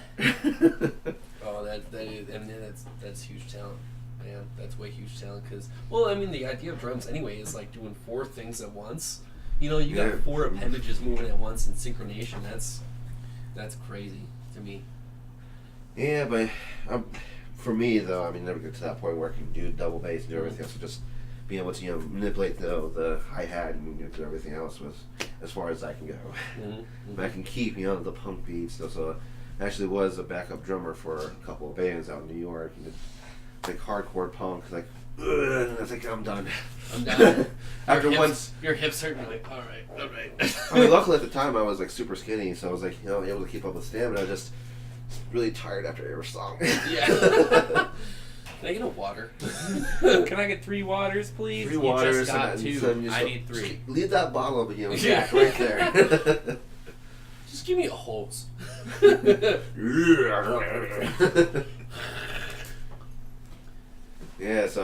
Oh, that is, I mean, that's huge talent, man. That's way huge talent. Cause, well, I mean, the idea of drums anyway is like doing 4 things at once. You got Yeah. 4 appendages moving at once in synchronization. That's crazy to me. Yeah, but for me though, I mean, never get to that point where I can do double bass and do everything. So just being able to manipulate the hi hat and do everything else was as far as I can go. But I can keep the punk beats. So I actually was a backup drummer for a couple of bands out in New York. And like hardcore punk, like. I think I'm done. I'm down. After once, your hips hurt. You're like, all right. I mean, luckily at the time I was like super skinny, so I was like able to keep up with stamina. I was just really tired after every song. Yeah. Can I get a water? Can I get 3 waters, please? 3 You waters just got and 2. some just I need 3. Leave that bottle, but Yeah. back right there. Just give me a hose. Yes.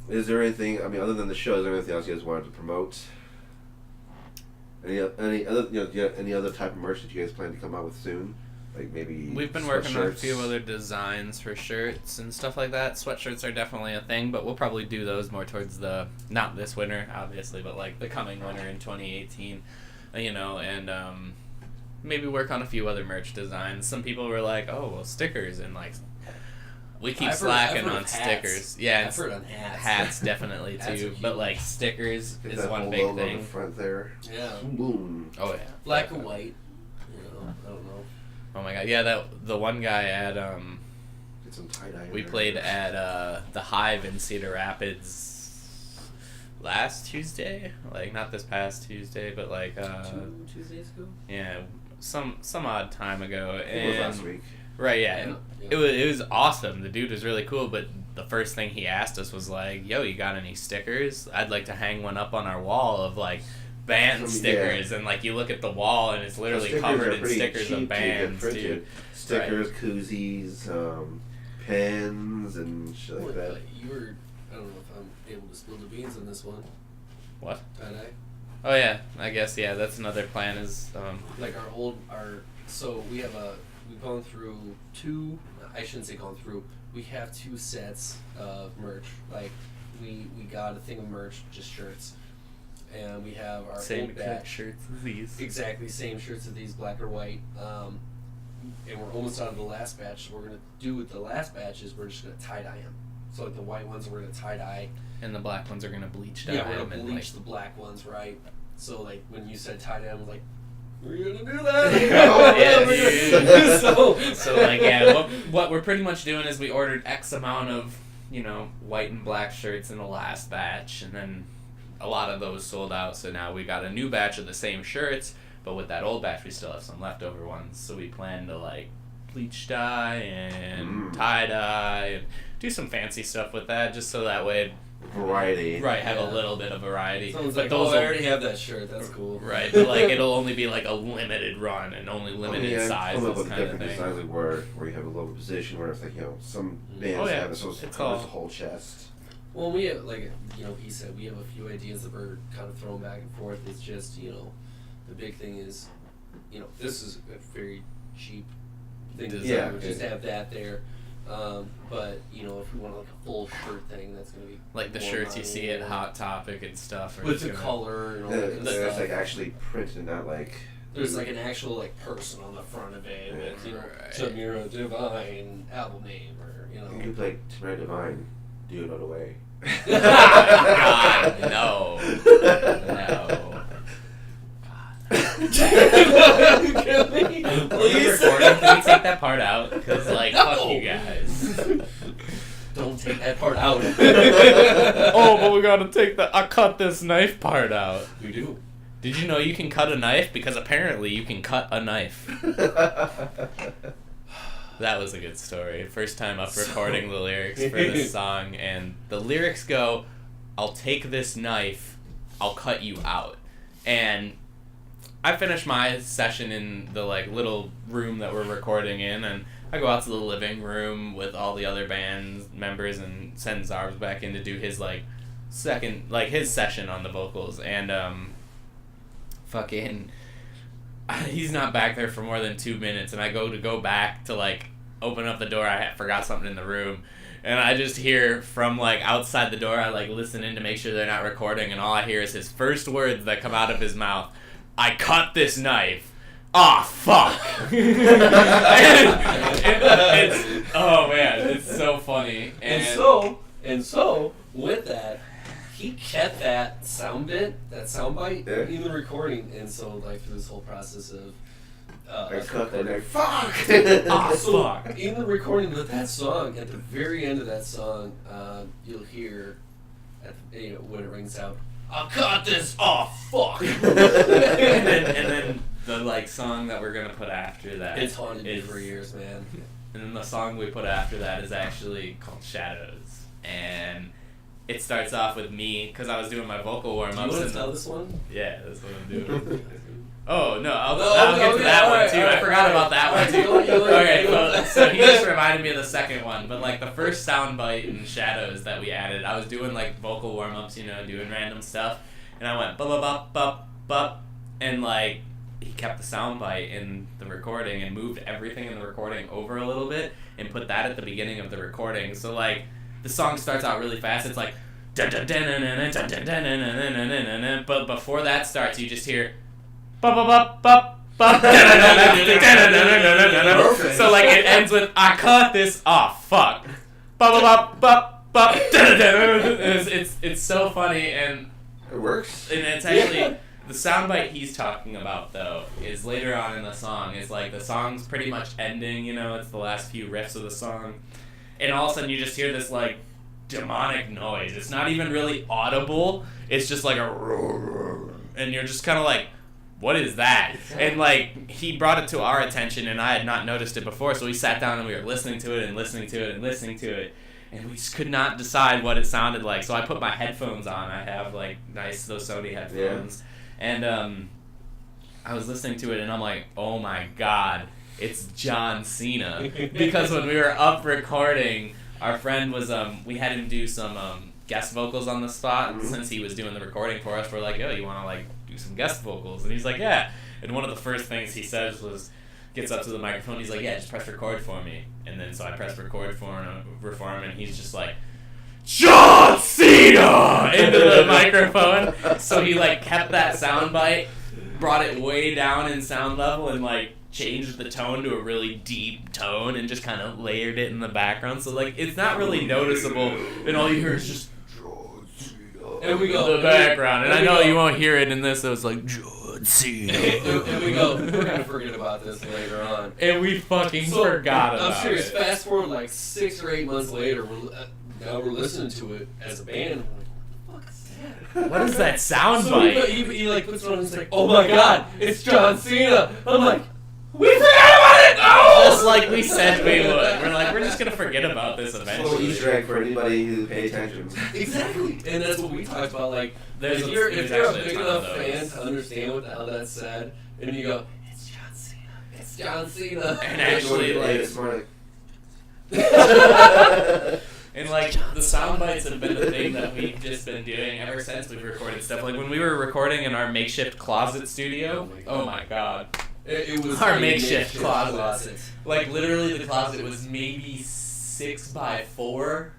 Is there anything? I mean, other than the show, is there anything else you guys wanted to promote? Any other any other type of merch that you guys plan to come out with soon? Like maybe We've been working on a sweatshirts? few other designs for shirts and stuff like that. Sweatshirts are definitely a thing, but we'll probably do those more towards not this winter, obviously, but like the coming winter in 2018. And maybe work on a few other merch designs. Some people were like, oh, well, stickers, and like, we keep slacking on stickers. Yeah, I've heard on hats. Hats definitely too, but like stickers is one big logo thing. on the front there. Yeah. Boom. Oh yeah. Black and white. I don't know. Oh my god, yeah, the one guy at Get some tie-dye. we played at the Hive in Cedar Rapids last Tuesday, like not this past Tuesday, but like 2 Tuesdays ago. yeah, some odd time ago. It was last week. Right, yeah. Yeah. It was awesome. The dude was really cool, but the first thing he asked us was like, "Yo, you got any stickers? I'd like to hang one up on our wall of like band stickers." And like you look at the wall and it's literally covered in stickers of bands, dude. Stickers, koozies, pens, and shit like that. I don't know if I'm able to spill the beans on this one. What? Tie-dye. Oh yeah, I guess yeah. That's another plan is Like so we've gone through I shouldn't say gone through, we have 2 sets of merch. Like we got a thing of merch, just shirts, and we have our same old batch shirts as these. exactly same shirts as these, black or white, and we're almost out of the last batch. So what we're gonna do with the last batch is we're just gonna tie-dye them. So like the white ones we're gonna tie-dye, And the black ones are gonna bleach dye. yeah, we're them gonna and, bleach like, the black ones, right? So like when you said tie-dye, I was like, we're gonna do that. Yeah, so So like yeah, what we're pretty much doing is we ordered X amount of white and black shirts in the last batch, and then a lot of those sold out. So now we got a new batch of the same shirts, but with that old batch we still have some leftover ones. So we plan to like bleach dye and tie dye and do some fancy stuff with that, just so that way Variety. have Yeah. a little bit of variety. someone's But like, those I will- already have that shirt. That's cool. Right, but like it'll only be like a limited run and only limited sizes Some of the kind of different thing. designs where you have a lower position where it's like some bands Oh, yeah. have it so it It's covers all- the whole chest. Well, we have, like, he said, we have a few ideas that we're kind of throwing back and forth. It's just, the big thing is, this is a very cheap thing to Yeah, do. Just have that there. But, if we want like a full shirt thing, that's going to be Like the more shirts you money, see at Hot Topic and stuff. Or with it's the gonna- color and all that Then kind of there's stuff. like actually printed, not like. There's like an actual like person on the front of it with, Right. Tamira Divine album name, or, You could play Tamara Divine, do it all the way. God, no. No. Can we When we're please? recording, can we take that part out? Because, like, fuck No. you guys. Don't take that part out. Oh, but we gotta take the I cut this knife part out. We do. Did you know you can cut a knife? Because apparently you can cut a knife. That was a good story. First time up recording the lyrics for this song, and the lyrics go, "I'll take this knife, I'll cut you out." And I finished my session in the like little room that we're recording in, and I go out to the living room with all the other band members and send Zharbs back in to do his like his session on the vocals, and fucking he's not back there for more than 2 minutes, and I go back to like open up the door. I forgot something in the room, and I just hear from like outside the door. I like listen in to make sure they're not recording, and all I hear is his first words that come out of his mouth: "I cut this knife. Ah, fuck." It's oh man, it's so funny. And so with that, he kept that sound bite Yeah. in the recording, and so like through this whole process of I us cut that recording- knife. Fuck! Ah, So fuck. in the recording of that song, at the very end of that song, you'll hear when it rings out, "I cut this off, fuck." and then the like song that we're gonna put after that. It's haunted me is- for years, man. And then the song we put after that is actually called Shadows, and it starts off with me because I was doing my vocal warm Do you ups. want to tell this one? Yeah, that's what I'm doing. Oh no, I'll Oh, get to okay, that one alright, too. I alright, forgot alright. about that one too. Alright, you- Okay, you- so he just reminded me of the second one, but like the first sound bite in Shadows that we added, I was doing like vocal warm ups, doing random stuff, and I went bup bup bup bup, and like he kept the sound bite in the recording and moved everything in the recording over a little bit and put that at the beginning of the recording. So like the song starts out really fast. It's like but before that starts, you just hear bup bup bup bup bop. So like it ends with I cut this off. Fuck. Bop bop bop bop. It's so funny and it works. And it's actually the soundbite he's talking about though is later on in the song. It's like the song's pretty much ending. You know, it's the last few riffs of the song, and all of a sudden you just hear this like demonic noise. It's not even really audible. It's just like a roar, and you're just kind of like, what is that? And like he brought it to our attention, and I had not noticed it before. So we sat down and we were listening to it and listening to it and listening to it, and we just could not decide what it sounded like. So I put my headphones on. I have like those Sony headphones, and I was listening to it, and I'm like, oh my god, it's John Cena. Because when we were up recording, our friend was we had him do some guest vocals on the spot, and since he was doing the recording for us, we're like, yo, you want to like do some guest vocals? And he's like, yeah. And one of the first things he says was, gets up to the microphone, he's like, yeah, just press record for me. And then so I pressed record for him, and he's just like, John Cena into the microphone. So he like kept that sound bite, brought it way down in sound level, and like changed the tone to a really deep tone and just kind of layered it in the background. So like it's not really noticeable, and all you hear is just John Cena and we go in the background. And I know you won't hear it in this, so it's like John Cena. And we go, we're gonna forget about this later on. And we fucking forgot about it. I'm serious. Fast forward like 6 or 8 months later, now we're listening to it as a band. What is that sound so bite? He like puts it on and he's like, oh my god, it's John Cena. I'm like, we forgot about it! No! Just like we said we would. We're like, we're just going to forget about this eventually. It's a little Easter egg for anybody who pays attention. Exactly. And that's what we talked about. Like, if you're a big enough fan to understand what the hell that said, and you go, it's John Cena. It's John Cena. And actually, like... And like the sound bites have been the thing that we've just been doing ever since we've recorded stuff. Like when we were recording in our makeshift closet studio, oh my god. It was our makeshift closet. Like literally the closet was maybe 6x4,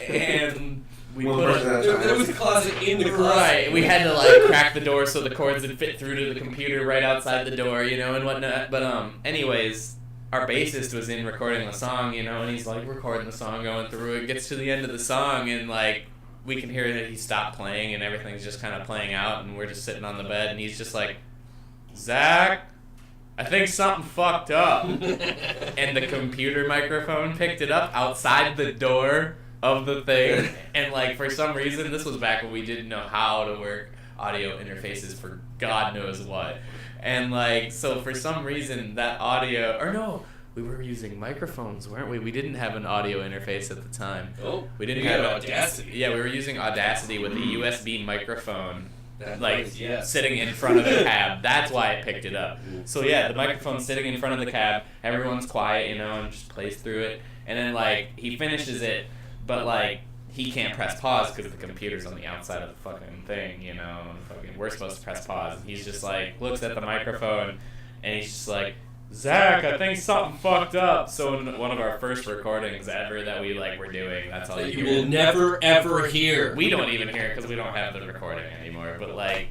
and we put there was a closet in the closet. Right, we had to like crack the door so the cords would fit through to the computer right outside the door, you know, and whatnot. But anyways, our bassist was in recording the song, you know, and he's like recording the song, going through it, gets to the end of the song, and like we can hear that he stopped playing and everything's just kind of playing out, and we're just sitting on the bed, and he's just like, Zach, I think something fucked up. And the computer microphone picked it up outside the door of the thing, and like for some reason, this was back when we didn't know how to work audio interfaces for God knows what. And like, so for some reason that audio, or no, we were using microphones, weren't we? We didn't have an audio interface at the time. Oh, we didn't have Audacity. Yeah, we were using Audacity with a USB microphone, yes. sitting in front of the cab. That's why it picked it up. So yeah, the microphone's sitting in front of the cab. Everyone's quiet, you know, and just plays through it. And then like he finishes it, but like he can't press pause because the computer's on the outside of the fucking thing, you know. And fucking, we're supposed to press pause. And he's just like looks at the microphone, and he's just like, Zach, I think something fucked up. So in one of our first recordings ever that we like were doing, that's all you will never ever hear. We don't even hear it because we don't have the recording anymore. But like,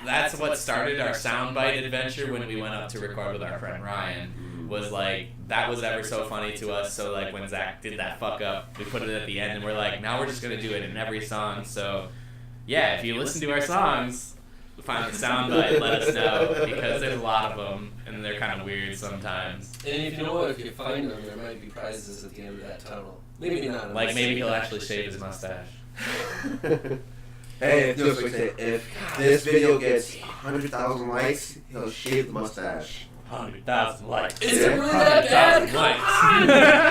that's what started our soundbite adventure when we went up to record with our friend Ryan. Was like, that was ever so funny to us. So like when Zach did that fuck up, we put it at the end, and we're like, now we're just gonna do it in every song. So yeah, if you listen to our songs, find the soundbite, let us know, because there's a lot of them, and they're kind of weird sometimes. And if you know what, if you find them, there might be prizes at the end of that tunnel. Maybe not. Like maybe he'll actually shave his mustache. Hey, if this video gets 100,000 likes, he'll shave the mustache. 100,000 likes. Is it really that bad?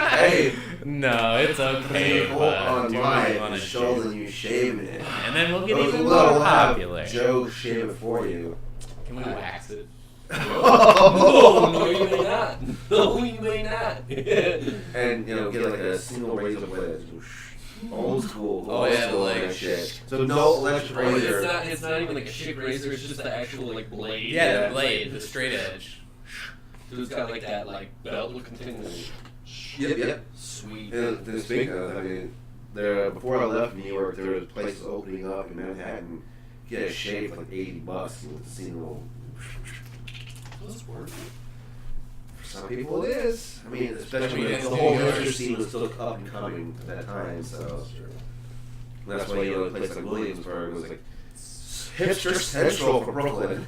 Hey, no, it's okay. Online to show that you shaving it, and then we'll get even more popular. Joe shave it for you. Can we wax it? No, you may not. No, you may not. And you know, get like a single razor blade. Old school. Oh yeah, like shit. So no electric razor. It's not even like a shit razor. It's just the actual like blade. Yeah, the blade, the straight edge. So it's got like that like belt looking thing. Yep. Sweet. And speaking of, I mean, before I left New York, there was places opening up in Manhattan. You get a shave for like $80 with a single. Was worth it? For some people it is. I mean, especially when the whole hipster scene was still up and coming at that time, so. And that's why, you know, a place like Williamsburg was like hipster central for Brooklyn.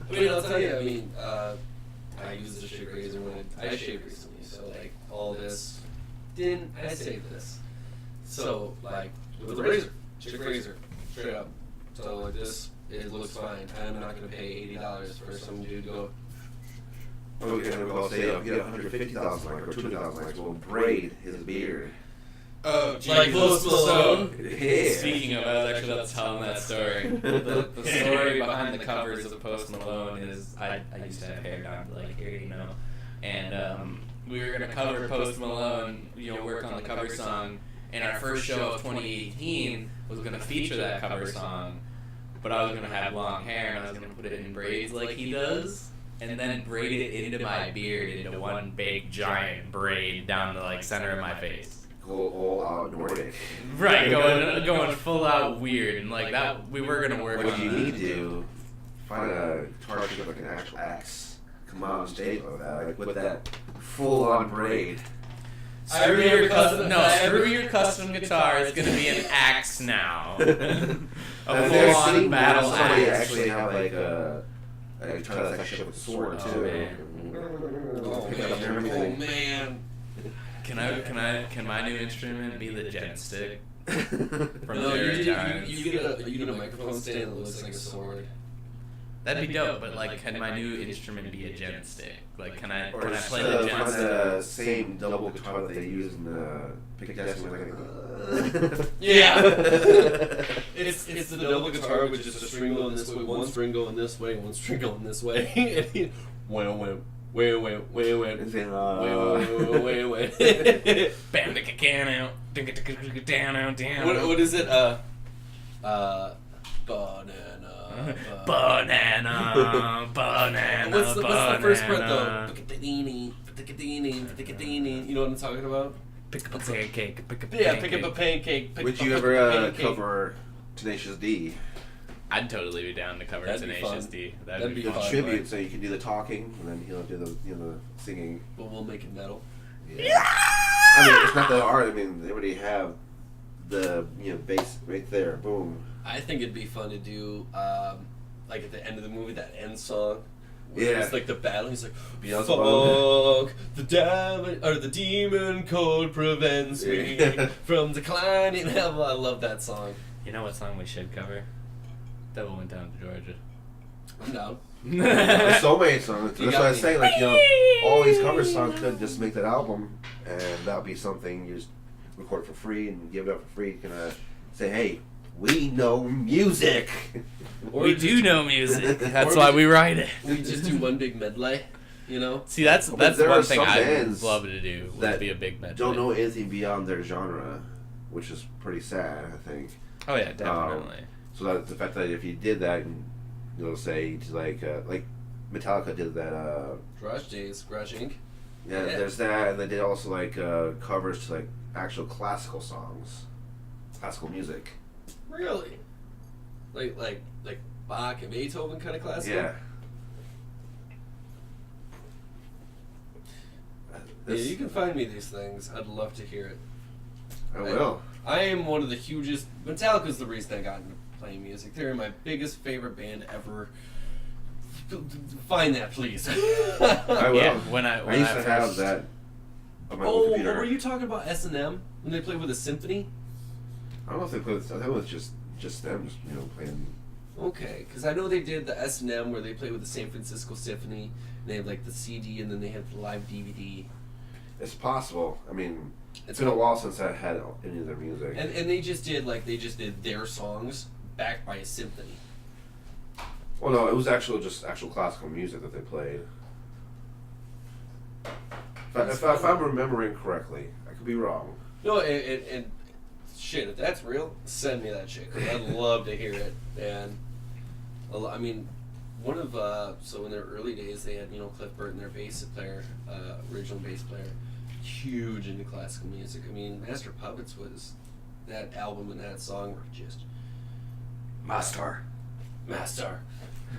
I mean, I'll tell you, I mean, I used the shit razor when I shaved recently, so like all this, didn't I save this? So like with the razor, chick razor, straight up. So like this, it looks fine. I'm not gonna pay $80 for some dude to go. Oh, yeah, we'll say, if you get 150,000 likes or 200,000 likes, we'll braid his beard. Oh, like Post Malone. Yeah. Speaking of, I was actually about to tell him that story. The story behind the covers of Post Malone is I used to have hair down to like here, you know, and we were gonna cover Post Malone, you know, work on the cover song, and our first show of 2018 was gonna feature that cover song, but I was gonna have long hair and I was gonna put it in braids like he does, and then braid it into my beard into one big giant braid down the like center of my face. Go all out Nordic. Right, going full out weird, and like that, we were gonna work What on you that. need to do, find a guitar with like an actual axe. Come out on stage with that, like with that full-on braid. Every your custom guitar is gonna be an axe now. A I've never full-on seen battle somebody axe. actually have like a guitar that's actually with a sword Oh, too. man. Pick up Oh everything. man. Can my new instrument be the gent stick? From No, Jared you Giants? get a microphone stand that looks like a sword. That'd be dope, but like, can my new instrument be a gent stick? Like, can I Or play just, the gent find stick? the same double guitar that they use in the Pick Destiny. Like, Yeah. It's the double guitar with just a string going this way, one string going this way, one string going this way. And he wait. and saying, Bam, dick a can out, down. What is it? Banana. Banana. What's the first part though? You know what I'm talking about? Pick up a pancake. Pick up a Yeah, pancake. pick up a pancake. would you ever cover Tenacious D? I'd totally be down to cover That'd be Tenacious fun. D. That'd be A fun. tribute, so you can do the talking, and then he'll do the singing. But we'll make it metal. Yeah. I mean, it's not that hard. I mean, they already have the bass right there. Boom. I think it'd be fun to do, like at the end of the movie, that end song. Where Yeah. It's like the battle. He's like, Beelzebub. fuck, the demon code prevents me Yeah. from declining hell. I love that song. You know what song we should cover? Devil Went Down to Georgia. I'm down. There's so many songs. You That's got what I was me. saying. Like, all these cover songs could just make that album, and that'll be something you just record for free and give it up for free. You can say, hey, we know music. We do know music. That's or why we- we write it. We just do one big medley, you know? See, that's But there one are thing some I'd bands love to do. Would that be a big medley. Don't know anything beyond their genre, which is pretty sad, I think. Oh yeah, definitely. So that the fact that if you did that, and say like Metallica did that. Garage Days, Garage Inc. Yeah, Yeah. there's that, and they did also like covers to like actual classical songs, classical music. Really? Like Bach and Beethoven kind of classic? Yeah. Yeah, you can find me these things. I'd love to hear it. I will. I am one of the hugest. Metallica's the reason I got into playing music. They're my biggest favorite band ever. Find that, please. I will. Yeah, when I used to have first- that on my Oh, old computer. were you talking about S&M when they played with a symphony? I don't know if they played. I think it was just them, just playing. Okay, because I know they did the S&M where they played with the San Francisco Symphony. And they had like the CD, and then they had the live DVD. It's possible. I mean, It's it's been a while since I had any of their music. And they just did their songs backed by a symphony. Well, no, it was actual classical music that they played. If I'm remembering correctly, I could be wrong. No, and shit, if that's real, send me that shit. 'Cause I'd love to hear it. And I mean, one of so in their early days, they had Cliff Burton, their bass player, original bass player, huge into classical music. I mean, Master of Puppets was that album and that song were just Master. Master.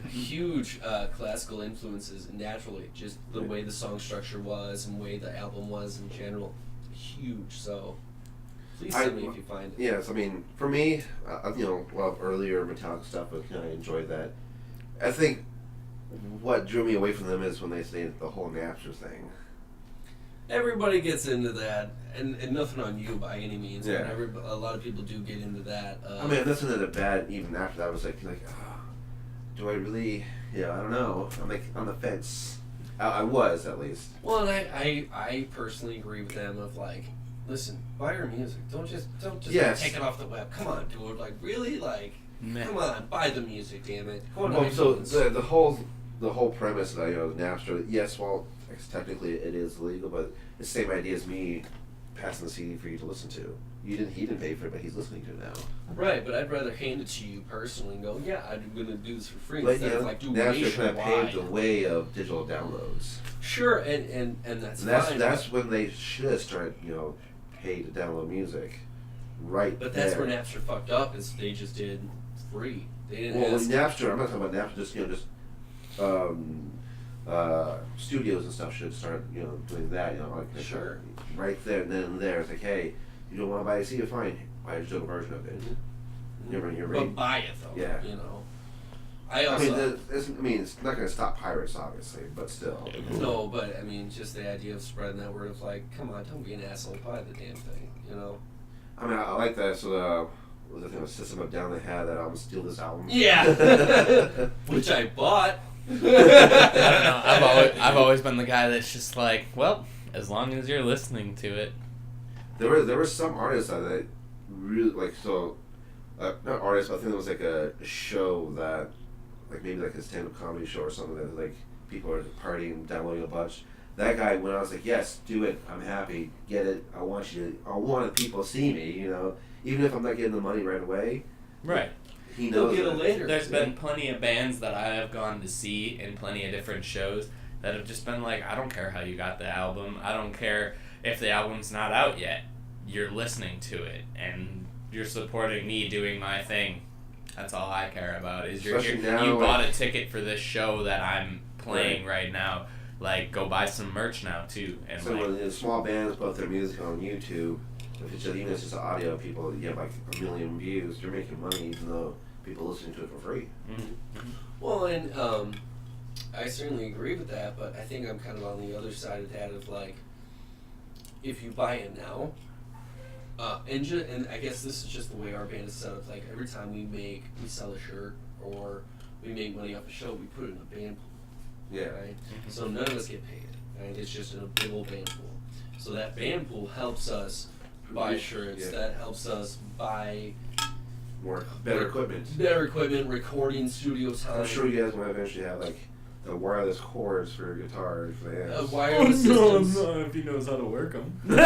Huge classical influences naturally, just the way the song structure was and the way the album was in general. Huge. So please tell me if you find it. Yes, I mean, for me, a lot of earlier Metallica stuff, but I enjoyed that. I think what drew me away from them is when they say the whole Napster thing. Everybody gets into that, and nothing on you by any means. Yeah. But a lot of people do get into that. I mean, that's not a bad. Even after that, I was like, do I really? Yeah, I don't know. I'm like on the fence. I was at least. Well, and I personally agree with them of like, listen, buy your music. Don't just Yes. take it off the web. Come on, dude. Like really, like come on, buy the music, damn it. Go on Well, so iTunes. the whole premise of Napster. Yes, well, I guess technically it is illegal, but it's the same idea as me passing the CD for you to listen to. He didn't pay for it, but he's listening to it now. Right, but I'd rather hand it to you personally and go, yeah, I'm gonna do this for free But instead of like do Napster kind of nationwide. paved the way of digital downloads. Sure, and that's fine. That's when they should start pay to download music. Right. But that's there. where Napster fucked up is they just did free. They didn't Well, ask. Napster. I'm not talking about Napster. Just studios and stuff should start doing that. Sure. Right there and then and there. It's like, hey, you don't want to buy a CD? Fine, buy a digital version of it. You're right. But buy it though. Yeah. I also. It's not going to stop pirates, obviously, but still. No, but I mean, just the idea of spreading that word of like, come on, don't be an asshole, buy the damn thing. I mean, I like that. So what was the thing with System of a Down? They had that album, Steal This Album. Yeah. Which I bought. I don't know. I've always been the guy that's just like, well, as long as you're listening to it. There were some artists that really not artists, but I think there was like a show that maybe like a stand-up comedy show or something that like people are partying, downloading a bunch. That guy, when I was like, yes, do it, I'm happy, get it, I want people to see me, even if I'm not getting the money right away. Right. He knows He'll get it later. There's been plenty of bands that I have gone to see in plenty of different shows that have just been like, I don't care how you got the album. I don't care if the album's not out yet. You're listening to it, and you're supporting me doing my thing. That's all I care about. Is you bought a ticket for this show that I'm playing right now. Like, go buy some merch now too. And so when small bands put their music on YouTube, even if it's just audio, people get like 1 million views. You're making money, even though people listening to it for free. Mm-hmm. Well, and I certainly agree with that, but I think I'm kind of on the other side of that of like, if you buy it now, and I guess this is just the way our band is set up. Like every time we sell a shirt or we make money off a show, we put it in a band pool. Yeah. Right. So none of us get paid. Right. It's just in a big old band pool. So that band pool helps us buy shirts. Yeah. That helps us buy better equipment. Better equipment, recording studio time. I'm sure you guys might eventually have like the wireless cords for your guitars for the amps. Wireless systems. No, if he knows how to work them. This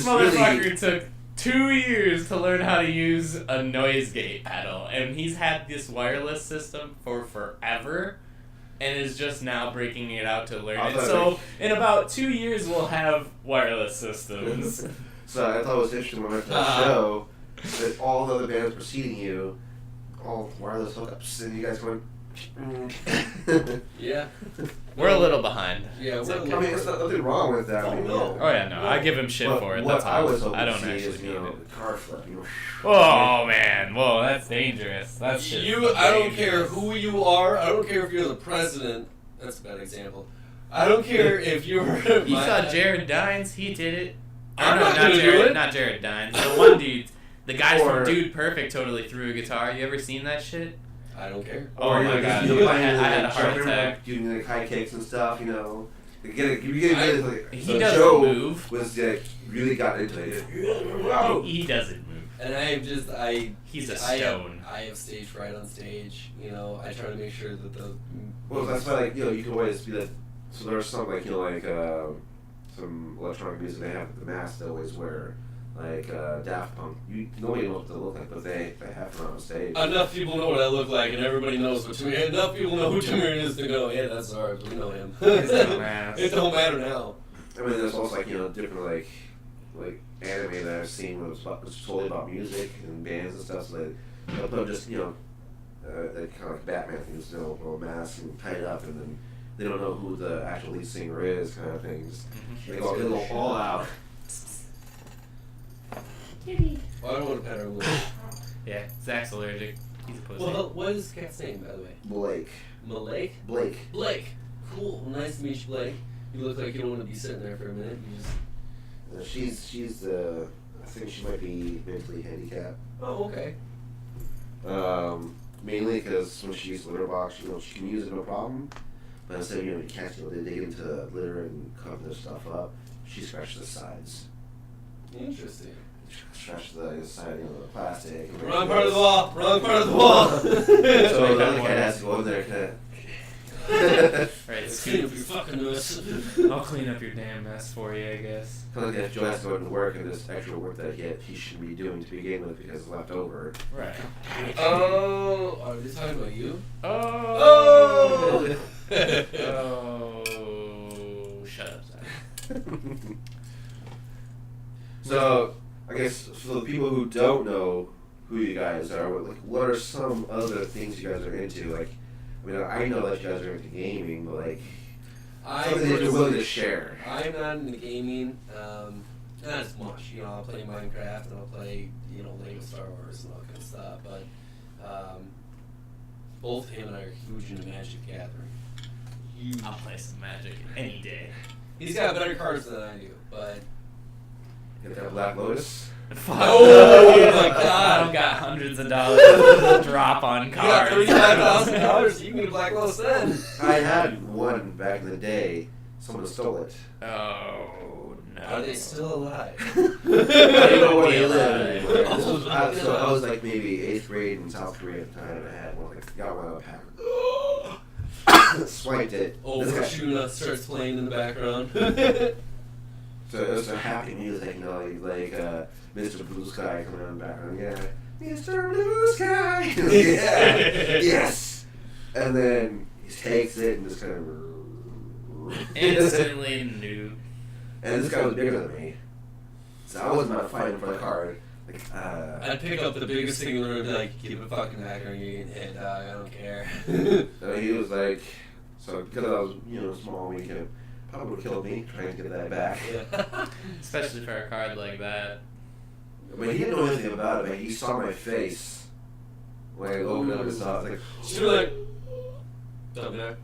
motherfucker took 2 years to learn how to use a noise gate pedal, and he's had this wireless system for forever, and is just now breaking it out to learn it. So in about 2 years, we'll have wireless systems. So I thought it was interesting when I went to that show that all the other bands preceding you, all wireless hookups, and you guys went. Yeah. We're a little behind. Yeah, I mean, it's nothing wrong with that. No. Oh yeah, no, I give him shit for it. That's I was all. I don't hoping to see actually is, need it. car flip. Oh man, whoa, that's dangerous. That's just I don't dangerous. care who you are. I don't care if you're the president. That's a bad example. I don't care if you're. You saw Jared Dines? He did it. I'm not gonna do it. Not Jared Dines. The one dude, the guy Or- from Dude Perfect totally threw a guitar. You ever seen that shit? I don't care. Oh my god, I had a heart attack. Doing like high kicks and stuff, He so doesn't Joe move. was really got into it. He doesn't move. And He's a stone. I have stage fright on stage. I try to make sure that the. Well, that's why you can always be that. So there's some some electronic music they have the mask they always wear. Like Daft Punk, nobody knows what they look like, but they have them on stage. Enough people know what I look like, and everybody knows what Tamir. Enough people know who Tamir is to go. Yeah, that's Zharbs. We know him. It don't matter now. I mean, there's also different like anime that I've seen was totally about music and bands and stuff. So they'll put just like kind of like Batman things, little mask and tie it up, and then they don't know who the actual lead singer is, kind of things. They go all out. Kitty. Oh, I don't want to pet her little. Yeah, Zach's allergic. He's a pussy. Well, what is the cat's name, by the way? Blake. Blake? Blake. Cool. Nice to meet you, Blake. You look like you don't want to be sitting there for a minute. You just... She's I think she might be mentally handicapped. Oh, okay. Mainly because when she uses the litter box, she can use it no problem. But instead of, cats, they dig into the litter and cover their stuff up, she scratches the sides. Interesting. Scratches the side, the plastic. Wrong part of the wall! Wrong part of the wall! So the other cat has to go in there and Right, clean up your fucking mess. I'll clean up your damn mess for you, I guess. kind of like if Joe has to go to work and this extra work that he shouldn't be doing to begin with because it's left over. Right. Oh, are they talking about you? Oh! Oh! Shut up, Zach. So, I guess for the people who don't know who you guys are, what are some other things you guys are into? I know that you guys are into gaming, but something that you're willing to share. I'm not into gaming, not as much. I'll play Minecraft and I'll play, Lego Star Wars and all kind of stuff. But both him and I are huge into Magic the Gathering. Huge. I'll play some Magic any day. He's got better cards than I do, but. Get that Black Lotus? Oh my God! I've got hundreds of dollars to drop on cards. You got $35,000. You can get a Black Lotus then. I had one back in the day. Someone stole it. Oh no! Are they still alive? I don't know where they live Alive. anymore. So I was maybe 8th grade in South Korea at the time, and I had one. Got one out of pack. Swiped it. Overshoot starts playing in the background. So it was a happy music, like Mr. Blue Sky coming on in the background. Yeah, Mr. Blue Sky. Yeah, yes. And then he takes it and just kind of Instantly new. And this guy was bigger than me, so I was not fighting for the card. I'd pick up the biggest thing in the room and be give it fucking back or you're getting hit, dog. I don't care. So he was so because I was, small, we could probably would have killed me trying to get that back. Yeah. Especially for a card like that. I mean, he didn't know anything about it, but he saw my face when I opened up his mouth. You're like, come there.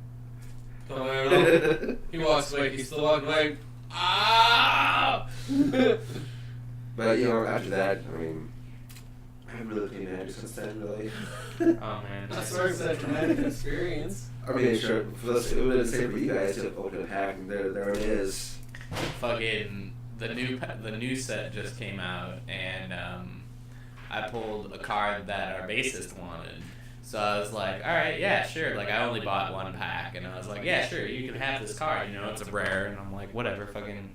Come there. He walks away. He's still walking away. Ah! But, after that, I haven't really played Magic since then, really. Oh man. That's sort of a dramatic experience. Sure, for us, it would have been the same for you guys to open a pack, and there it is. Fucking the new set just came out, and I pulled a card that our bassist wanted. So I was like, all right, yeah, sure. I only bought one pack, and I was like, yeah, sure, you can have this card. It's a rare, and I'm like, whatever, fucking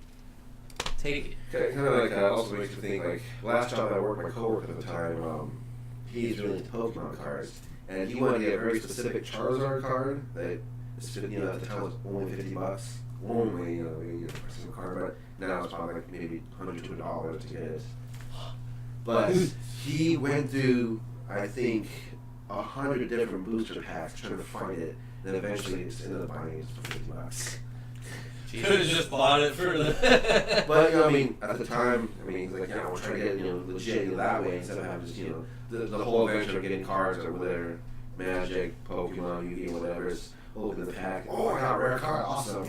take it. Kind of also makes me think, last job I worked, my coworker at the time, he's really into Pokemon cards. And he wanted to get a very specific Charizard card that, at the time was only $50. Only, for a single card, but now it's probably maybe $100 to $2 to get it. But he went through, I think, 100 different booster packs trying to find it, and then eventually just ended up buying it for $50. Could have just bought it for the. But at the time, he's like, we're trying to get legit that way instead of having just the whole adventure of getting cards over there, Magic, Pokemon, Yu-Gi-Oh, whatever. Is open the pack. Oh, I got a rare card, awesome.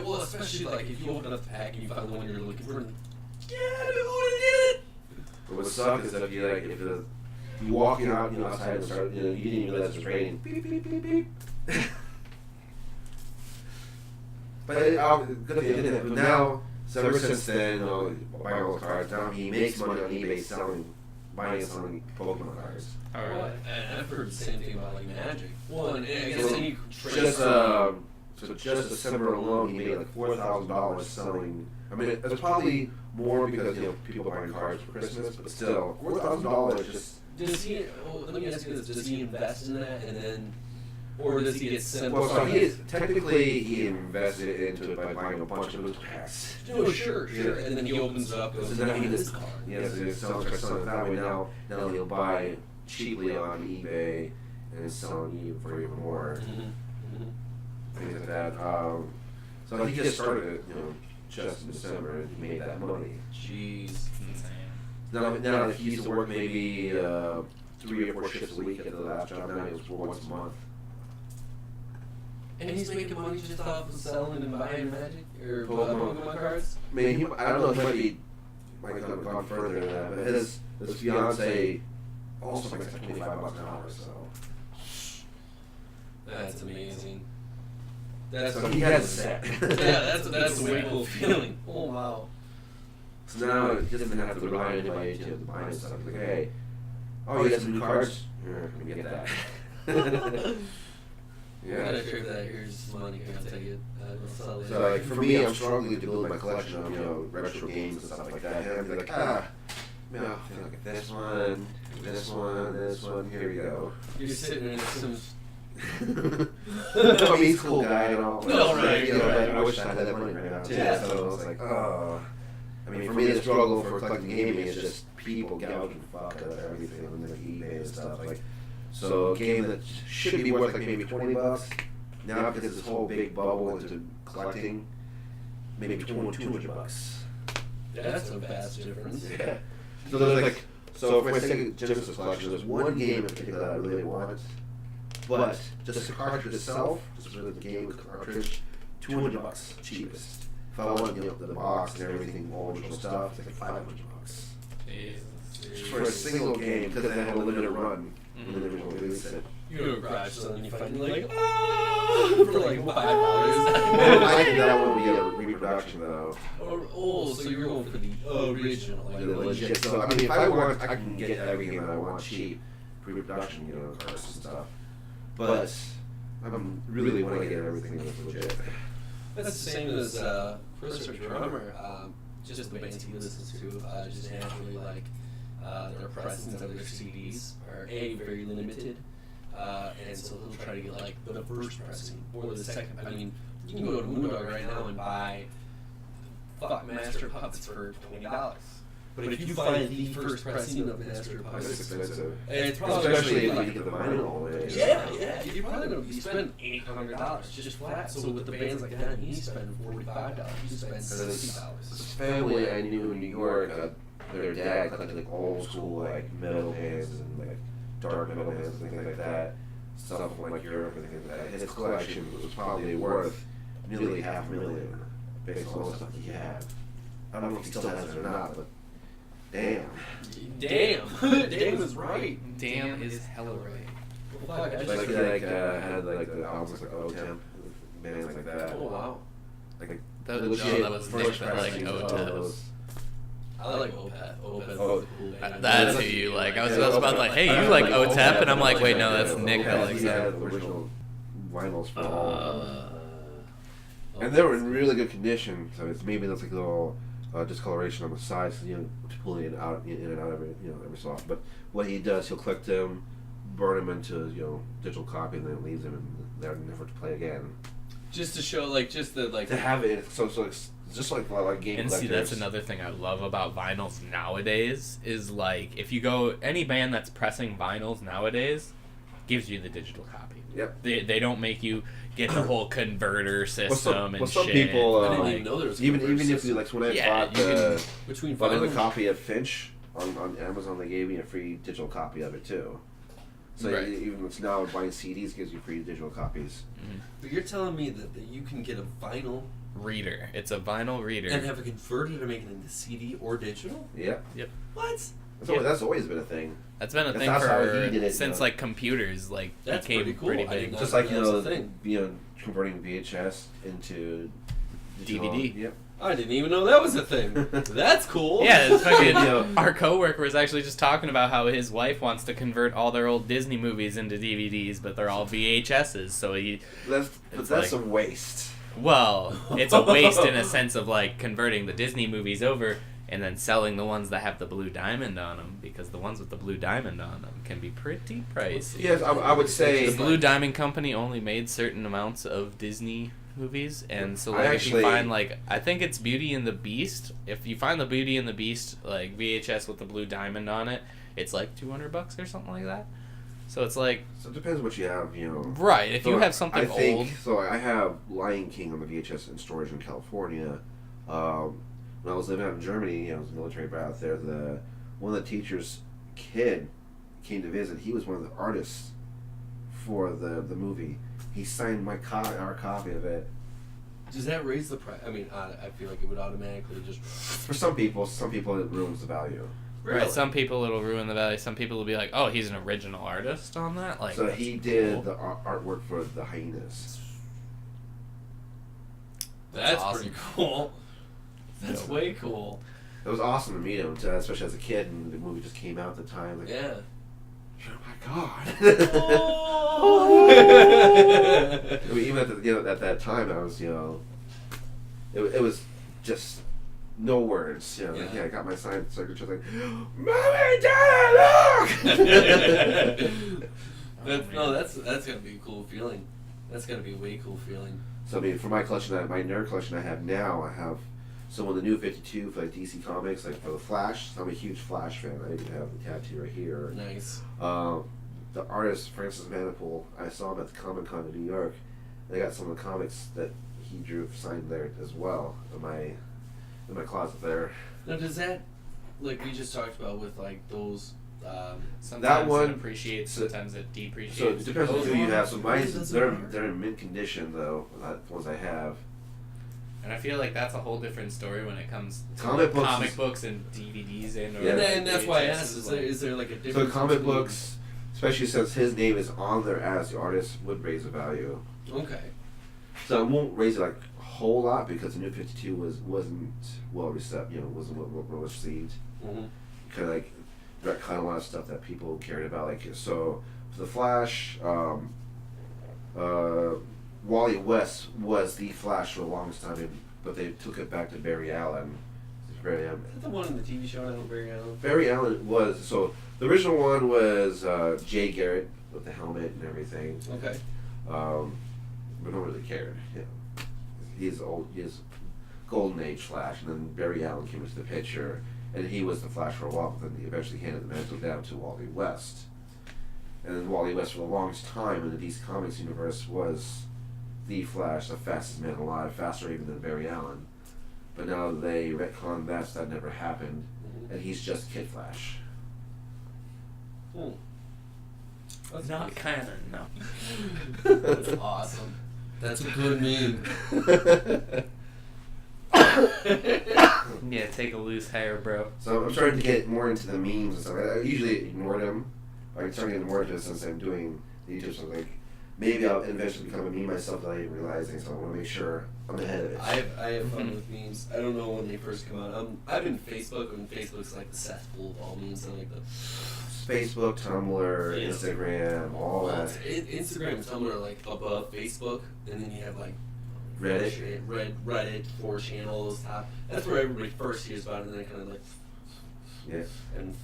Well, especially if you open up the pack and you find the one you're looking for. Yeah, I did it. But what sucks is if you walking out, outside and start, you didn't even realize it was raining. Beep beep beep beep. But good thing it didn't. But now, so ever since then, buying all the cards. Now he makes money on eBay buying and selling Pokemon cards. All right. Well, and I've heard the same thing about Magic. Well, and I guess any just just December alone, he made $4,000 selling. It's probably more because people buying cards for Christmas, but still $4,000 just. Does he? Well, let me ask you this: does he invest in that and then? Or does he get sent? Well, so he invested into it by buying a bunch of those packs. No, sure. And then he opens it up and goes, this card. Yes, so starts selling it that way. Now he'll buy cheaply on eBay and selling you for even more. Things like that. So he just started it, just in December, and he made that money. Jeez. Insane. Now he used to work maybe 3 or 4 shifts a week at the last job. Now he was once a month. And he's making money just off of selling and buying Magic or Pokemon. Pokemon cards. I mean, I don't know if he might have gone further than that, but his fiance also makes like $25 an hour. So That's amazing. so he has a set. Yeah, that's a way cool feeling. Oh wow. So now he doesn't have to rely on anybody to buy his stuff. He's like, hey, you got some new cards? Here, let me get that. Yeah. I'm not sure if that here's some money. I'll take it. I'll sell it. So like for me, I'm struggling to build my collection of retro games and stuff like that. And I'm like, I feel like this one, this one. Here we go. You're sitting in some. I mean, he's a cool guy and all. No, right, right. I wish I had that money right now too. Yeah. So I was like, I mean, for me, the struggle for collecting gaming is just people gouging the fuck out of everything on like eBay and stuff. Like, so a game that should be worth like maybe $20 now because this whole big bubble into collecting, maybe $200. That's a vast difference. Yeah. So there's like, so for my Sega Genesis collection, there's one game in particular that I really want, but just the cartridge itself, just really the game cartridge, $200 cheapest. If I want, the box and everything, all original stuff, it's like $500. Jesus. For a single game, because they had a limited run when they originally released it. You go to a garage sale and you find like, for like $5. I think that one would be a reproduction though. So you're going for the original, like The legit. So I mean, if I want, I can get every game that I want cheap, pre-production, cards and stuff. But I'm really want to get everything that's legit. That's the same as Chris, our drummer. Just the bands he listens to, just naturally like their pressings of their CDs are very limited, and so he'll try to get like the first pressing or the second. I mean, you can go to Moondog right now and buy Master Puppets for $20. But if you find the first pressing of Master It's Puppets, expensive. it's probably Especially if like, you get the vinyl all the way. yeah, you're probably gonna be spending $800 just flat. So with the bands like that, he's spending $45. You spend This $60. family I knew in New York, their dad collected like old school like metal bands and like dark metal bands and things like that. Stuff from like Europe and things like that. His collection was probably worth nearly $500,000 based on all the stuff he had. I don't know if he still has it or not, but damn. Damn was right. Damn is hella right. Well, fuck, I just Like he had like the albums like O-Temp, bands like that. oh wow. Like That legit was first Nick that like pressings of O-Temp. those. I like Opeth. Opeth Oh, is a cool band. That's who you like. I was about like, hey, you like O-Tep, and I'm like, wait, no, that's Nick that likes He that. had the original vinyls for all of them. And they were in really good condition, so it's maybe there's like a little discoloration on the side, so to pull it in and out every so often. But what he does, he'll collect them, burn them into digital copy, and then leaves them and they're never to play again. Just to show, like, just the like. To have it, so it's just like game And collectors. see, that's another thing I love about vinyls nowadays is like if you go any band that's pressing vinyls nowadays gives you the digital copy. Yep. They don't make you get the whole converter system and some shit. people, I didn't like, even know there was even converter if you system. like when I Yeah, bought you the Between bought a vinyl. copy of Finch on Amazon, they gave me a free digital copy of it too. So Right. even it's now buying CDs gives you free digital copies. But you're telling me that you can get a vinyl reader. It's a vinyl reader. and have it converted to make it into CD or digital? Yep. What? That's always been a thing. That's been a thing That's how he for did it, since like computers That's became pretty cool. pretty I big. did not Just like That's the thing. converting VHS into digital. DVD. Yep. I didn't even know that was a thing. That's cool. Yeah, it's fucking. Our coworker was actually just talking about how his wife wants to convert all their old Disney movies into DVDs, but they're all VHSs. So That's like- a waste. well, it's a waste in a sense of like converting the Disney movies over and then selling the ones that have the blue diamond on them, because the ones with the blue diamond on them can be pretty pricey. Yes, I would say The Blue Diamond Company only made certain amounts of Disney movies, and so like if you actually- find like I think it's Beauty and the Beast. If you find the Beauty and the Beast like VHS with the blue diamond on it, it's like $200 or something like that. So it's like, So it depends what you have, you know. right, if you So have something I think, old. So I have Lion King on the VHS in storage in California. When I was living out in Germany, I was a military brat out there. One of the teachers' kid came to visit. He was one of the artists for the movie. He signed our copy of it. Does that raise the price? I mean, I feel like it would automatically just. For some people it ruins the value. Really? Right, some people it'll ruin the value. Some people will be like, "Oh, he's an original artist on that." Like, So that's he cool. did the artwork for the hyenas. That's awesome. pretty cool. That's Yeah. way cool. It was awesome to meet him, especially as a kid, and the movie just came out at the time. Like, Yeah. oh my god! Oh. I mean, even at that time, I was it was just no words. I got my signed signature like, "Mommy, Dad, look!" That's gonna be a cool feeling. That's gonna be a way cool feeling. So I mean, for my collection, my nerd collection I have now, I have some of the new 52 for like DC Comics, like for the Flash. I'm a huge Flash fan. I even have the tattoo right here. Nice. The artist Francis Manipool, I saw him at the Comic Con in New York. They got some of the comics that he drew signed there as well in my closet there. Now, does that, like we just talked about with like those? Sometimes that one it appreciates, sometimes it depreciates. So it depends on who you have. So mine's Does it they're matter? in mint condition though. The ones I have. And I feel like that's a whole different story when it comes to Comic books comic is- books and DVDs and. Yeah. And that's why I VHS asked: is there like a So difference? comic between- books, especially since his name is on there as the artist, would raise the value. Okay. So it won't raise it like a whole lot because the new 52 wasn't well received. Wasn't well received. Mm-hmm. Kind of like retcon a lot of stuff that people cared about. Like so, for the Flash, Wally West was the Flash for the longest time, but they took it back to Barry Allen. Barry Allen. Is that the one in the TV show now, Barry Allen? Barry Allen was so the original one was Jay Garrett with the helmet and everything. Okay. But no one really cared. He's old. He's Golden Age Flash, and then Barry Allen came into the picture, and he was the Flash for a while. But then he eventually handed the mantle down to Wally West, and then Wally West for the longest time in the DC Comics universe was the Flash, the fastest man alive, faster even than Barry Allen. But now they retcon that never happened, and he's just Kid Flash. Hmm. That's Not nice. kind of, no. That's awesome. That's a good meme. Yeah, take a loose hair, bro. So I'm starting to get more into the memes and stuff. I usually ignore them. I'm starting to get more into it since I'm doing the YouTube stuff. Like, maybe I'll eventually become a meme myself without even realizing, so I want to make sure I'm ahead of it. I have fun with memes. I don't know when they first come out. I'm in Facebook, and Facebook's like the cesspool of all memes. I like the Facebook, Tumblr, Yeah. Instagram, all that. Instagram and Tumblr are like above Facebook, and then you have like Reddit. Reddit, 4chan, all those top. That's where everybody first hears about it, and then kind of like. Yeah. And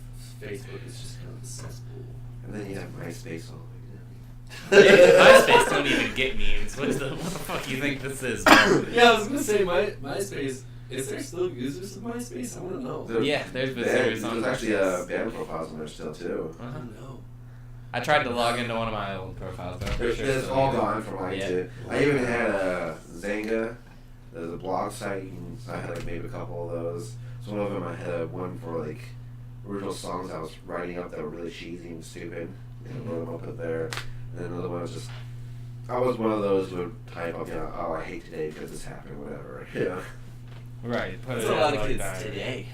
Facebook is just kind of the cesspool. And then you have MySpace all MySpace don't even get memes. What the fuck do you think this is, bro? Yeah, I was gonna say MySpace. Is there still users of MySpace? I want to know. Yeah, there's visitors on There's actually MySpace. band profiles on there still, too. I don't know. I tried to log into one of my old profiles, but I'm pretty sure It's still all using it. gone from mine, Yeah. too. I even had a Zanga. There's a blog site. So I had like maybe a couple of those. So one of them I had one for like original songs I was writing up that were really cheesy and stupid. And wrote them up in there. And then another one was just, I was one of those who would type up, oh, I hate today because this happened, whatever. Yeah. Right, put That's it a lot out of like kids that. today.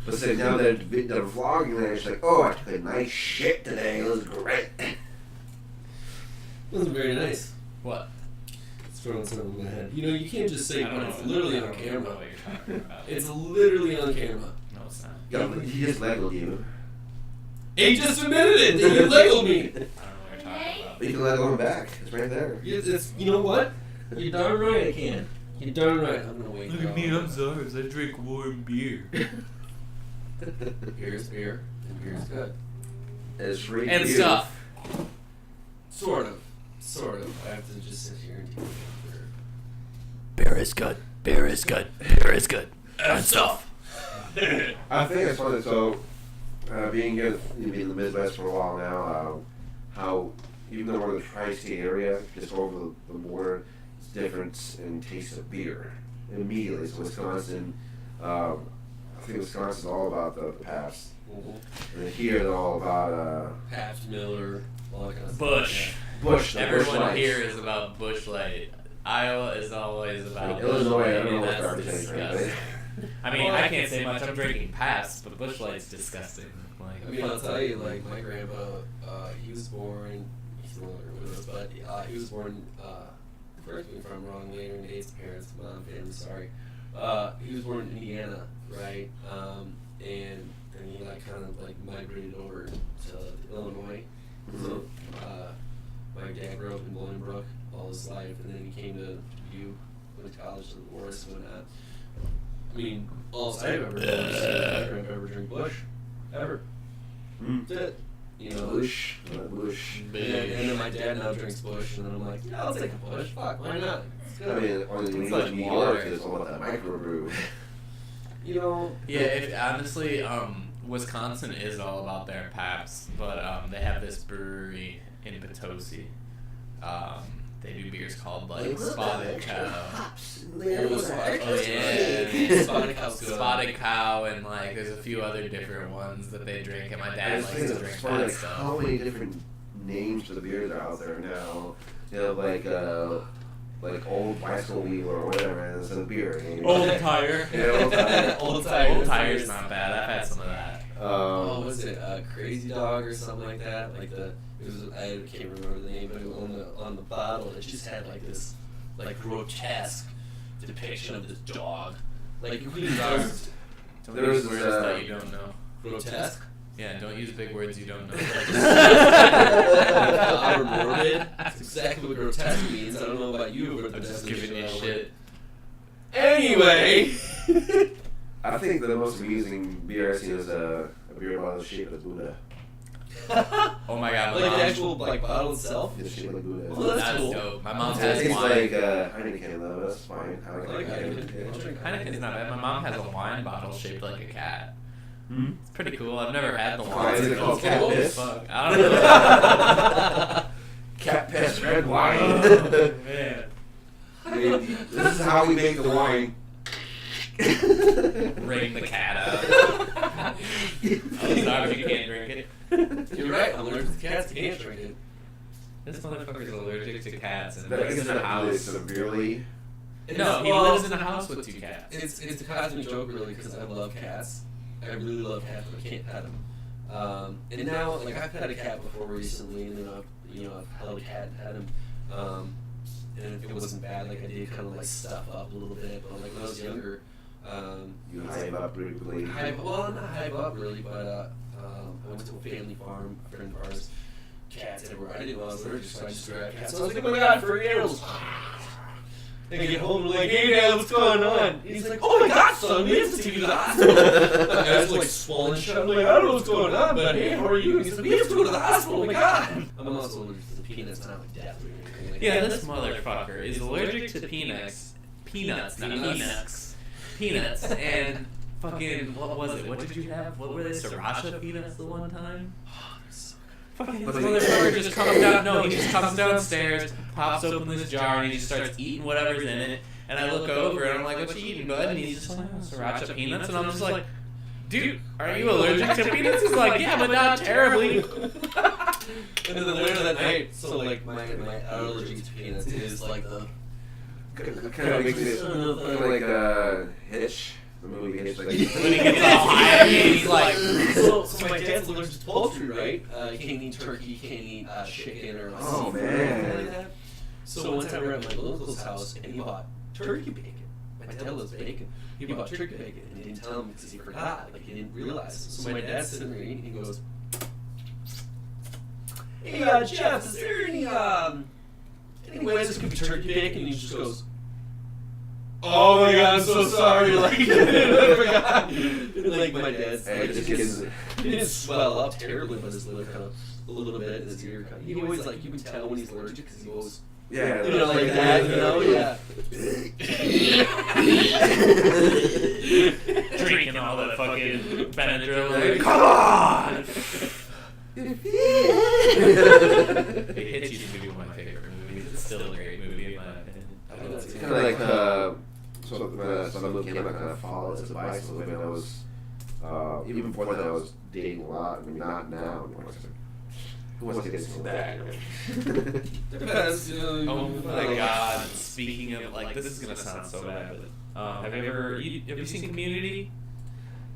But say now they're vlogging there, it's like, oh, I took a nice shit today. It was great. It wasn't very nice. What? It's throwing something in my head. You know, you can't just say I don't when know. it's literally I on don't know camera. what you're talking about. It's literally on camera. No, it's not. Yeah, he just Legoed you. He just admitted it! That you Legoed me! I don't know what you're talking about. But you can Lego him back. It's right there. You know what? You're darn right I can. You're darn right. I'm gonna wait. Zharbs. I drink warm beer. Beer's beer, and beer's good. It's free And for you. stuff. Sort of. I have to just sit here and take beer. Beer is good. Beer is good. Beer is good. And stuff. I think it's funny. So being here in the Midwest for a while now, how even though we're in the tri-state area, just over the border, it's difference in taste of beer immediately. So Wisconsin, I think Wisconsin's all about the Pabst. And then here they're all about Pabst, Miller, all that kind of Bush. stuff. Bush. The Busch Everyone Lights. here is about Bush Light. Iowa is always about Illinois, I Busch don't know Light. what's That's garbage anyway, disgusting. I mean, I can't say much. I'm drinking Pabst, but Busch Light's disgusing. Like, I mean, I'll tell you, like, my grandpa, he was born, he's no longer with us, but he was born, correct me if I'm wrong, later in age, parents, mom, family, sorry. He was born in Indiana, right? And he, like, kind of, like, migrated over to Illinois. So, my dad grew up in Bolingbrook all his life, and then he came to U, went to college, to Morris, and whatnot. I mean, all I've ever done is my grandpa ever drink Bush. Ever. That's it. You know, Bush. Bush. and then my dad now drinks Bush, and then I'm like, yeah, I'll take a Bush. Fuck, why not? It's good. I mean, on the It's like New water. York is all about that microbrew. You know. yeah, honestly, Wisconsin is all about their Pabst, but they have this brewery in Potosi. They do beers called like Spotted Cow. Oh yeah, Spotted Cow's good. Spotted Cow, and like there's a few other different ones that they drink, and my dad likes to drink funny, that like, stuff. how many different names for the beers are out there now? You know, like old bicycle wheel or whatever, and it's a beer. You know? Old Tire. Yeah, Old Tire. Old Tire. Old Tire's not bad. I've had some of that. Oh, was it Crazy Dog or something like that? Like I can't remember the name, but it was on the bottle, it just had like this like grotesque depiction of this dog. Like you couldn't use Don't There use was, words that you don't know. grotesque. Yeah, don't use big words you don't know. Or morbid. That's exactly what grotesque means. I don't know about you, but I'm just that's giving you the shit. Anyway. I think the most amusing beer I've seen is a beer bottle shaped like Buddha. Oh my god, my Like the mom. actual like bottle itself. It's shaped like Buddha. Oh, that's That's cool. dope. My mom It has tastes wine. like Heineken though. That's fine. I like I like Heineken. Heineken. I'll drink Heineken's not bad. My mom has a wine bottle shaped like a cat. Hmm? It's pretty cool. I've never had the Why wine. is it called cat Cool as piss? fuck. I don't know. Cat piss red wine. Oh, man. This is how we make the wine. Ring the cat out. I'm sorry, you can't drink it. You're right. I'm allergic to cats. Can't drink it. This motherfucker's allergic to cats and That lives is in a not really house. severely. No, he lives in a house with 2 cats. It's a cosmic joke, really, because I love cats. I really love cats, but I can't pet them. And now, like, I've had a cat before recently, and then I've held a cat and had him. And it wasn't bad. Like, I did kind of like stuff up a little bit, but like when I was younger, You hype up briefly. not hype up really, but I went to a family farm. A friend of ours, cats everywhere. I didn't know I was allergic, so I just grabbed cats. So I was like, oh my god, furry animals. They get home and like, hey dad, what's going on? And he's like, oh my god, son, we have to take you to the hospital. I was like swollen shut. I'm like, I don't know what's going on, but hey, how are you? And he's like, we have to go to the hospital. Oh my god. I'm also allergic to the peanuts, not like death or anything. Like Yeah, that. this motherfucker is allergic to peanuts. Peanuts, not peanuts. Peanuts. And fucking, what was it? What did you have? What were they? Sriracha peanuts the one time? Fucking this motherfucker just comes down. No, he just comes downstairs, pops open this jar, and he just starts eating whatever's in it. And I look over and I'm like, "What you eating, bud?" And he's just like, "Oh, "Sriracha peanuts." And I'm just like, "Dude, are you allergic to peanuts?" He's like, "Yeah, but not terribly." And then later that night, so like my allergy to peanuts is like the Kind of makes it like Hitch, the movie Hitch. Like, When he gets all high, he's like, so my dad's allergic to poultry, right? He can't eat turkey, he can't eat chicken or like Oh, seafood or man. anything like that. So one time we were at my uncle's house and he bought turkey bacon. My dad loves bacon. He bought turkey bacon and he didn't tell him because he forgot, like he didn't realize. So my dad's sitting there eating, he goes, "Hey, Jeff, is there any ways this could be turkey bacon?" And he just goes, "Oh my god, I'm so sorry." Like, I forgot. Like my dad's, Hey, like, it just he gets- didn't swell up terribly, but his lip kind of a little bit, and his ear kind of. He always like you can tell when he's allergic because he always, yeah, you know, like that, you know, yeah. drinking all that fucking Benadryl. Like, come on! Hitchhiker's movie, one of my favorite movies. It's still a great movie in my opinion. It's kind of like so when some movie came out, kind of followed as a bicycle. When I was even before that, I was dating a lot. I mean, not now. Who wants to get into that? Depends. Oh my god! Speaking of, like, this is gonna sound so bad, but have you seen Community?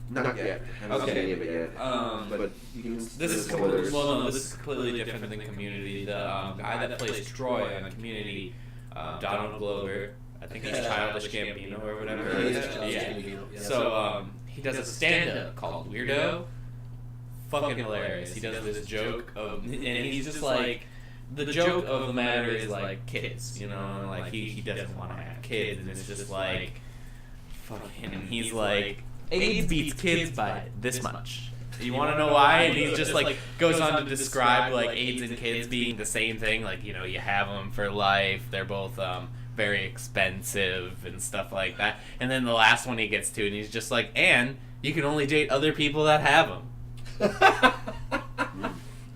Not yet. I haven't seen any of it yet. But you can. This is completely different than Community. The guy that plays Troy on Community, Donald Glover. I think he's Childish Gambino or whatever. Yeah. So he does a stand-up called Weirdo. Fucking hilarious. He does this joke of, and he's just like, the joke of the matter is like kids, you know, like he doesn't want to have kids, and it's just like, fucking, he's like, AIDS beats kids by this much. You want to know why? And he just like goes on to describe like AIDS and kids being the same thing. Like, you know, you have them for life. They're both very expensive and stuff like that. And then the last one he gets to, and he's just like, and you can only date other people that have them.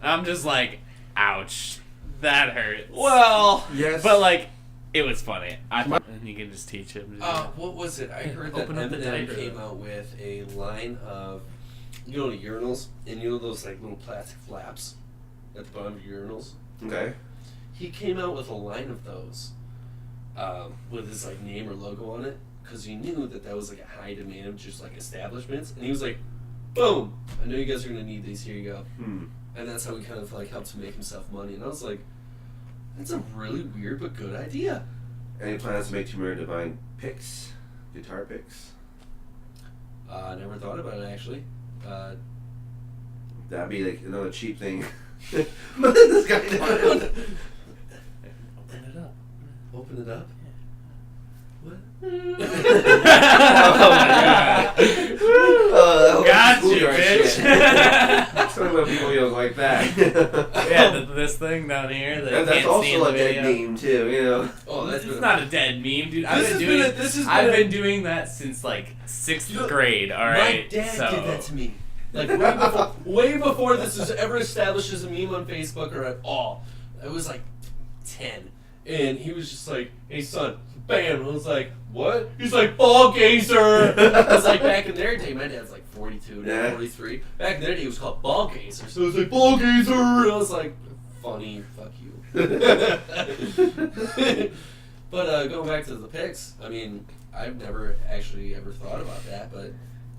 I'm just like, ouch, that hurts. Well, yes, but like, it was funny. And you can just teach him. What was it? I heard that Eminem came out with a line of, you know, the urinals, and you know those like little plastic flaps at the bottom of your urinals. Okay. He came out with a line of those, with his like name or logo on it, because he knew that was like a high demand of just like establishments, and he was like, boom! I know you guys are gonna need these. Here you go. And that's how he kind of like helped to make himself money. And I was like, that's a really weird but good idea. Any plans to make Tamira Divine picks? Guitar picks? I never thought about it actually. That'd be like another cheap thing. What is this guy doing? Open it up. Open it up? What? Oh my god. Got you, bitch. Talking about people you don't like that. Yeah, this thing down here that That's can't see in also the a dead video. meme too, you know. Oh, that's It's not a dead meme, dude. I've been doing that since like 6th grade. All right. My dad did that to me. Like way before this was ever established as a meme on Facebook or at all. I was like 10, and he was just like, "Hey son, bam!" I was like, "What?" He's like, "Ball gazer." I was like, back in their day, my dad's like 42, now 43. Back in their day, it was called ball gazer. So it was like ball gazer. And I was like, "Funny, fuck you." But going back to the picks, I mean, I've never actually ever thought about that, but.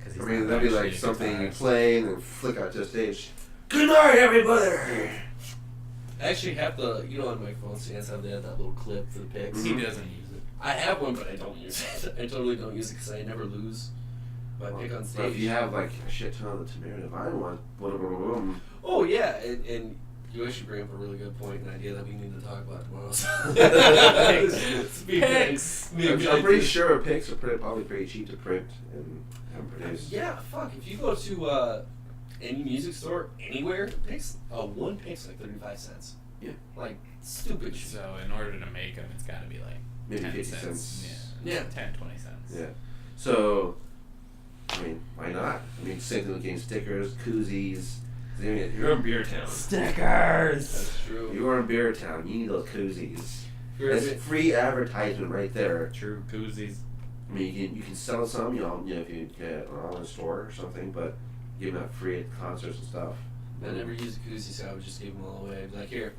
I mean, that'd be like something you play and then flick out to the stage. Good night, everybody! I actually have the, you know, on my phone stands, I have that little clip for the picks. He doesn't use it. I have one, but I don't use it. I totally don't use it because I never lose my pick on stage. But if you have like a shit ton of the Tamira Divine one, boom, boom, boom. Oh, yeah, and you actually bring up a really good point, an idea that we need to talk about tomorrow. Picks! I'm pretty sure picks are probably pretty cheap to print and produce. Yeah, fuck. If you go to any music store, anywhere, picks, one pick's like 35 cents. Yeah. Like, stupid shit. So in order to make them, it's got to be like Maybe 10 50 cents. Yeah. 10, 20 cents. Yeah. So, I mean, why not? I mean, same thing with getting stickers, koozies. You're in Beer Town. Stickers! That's true. You're in Beer Town. You need those koozies. You're That's free advertisement right there. True koozies. I mean, you can sell some, you know, if you get it on a store or something, but give them out free at concerts and stuff. I never used a koozie, so I would just give them all away. I'd be like, here.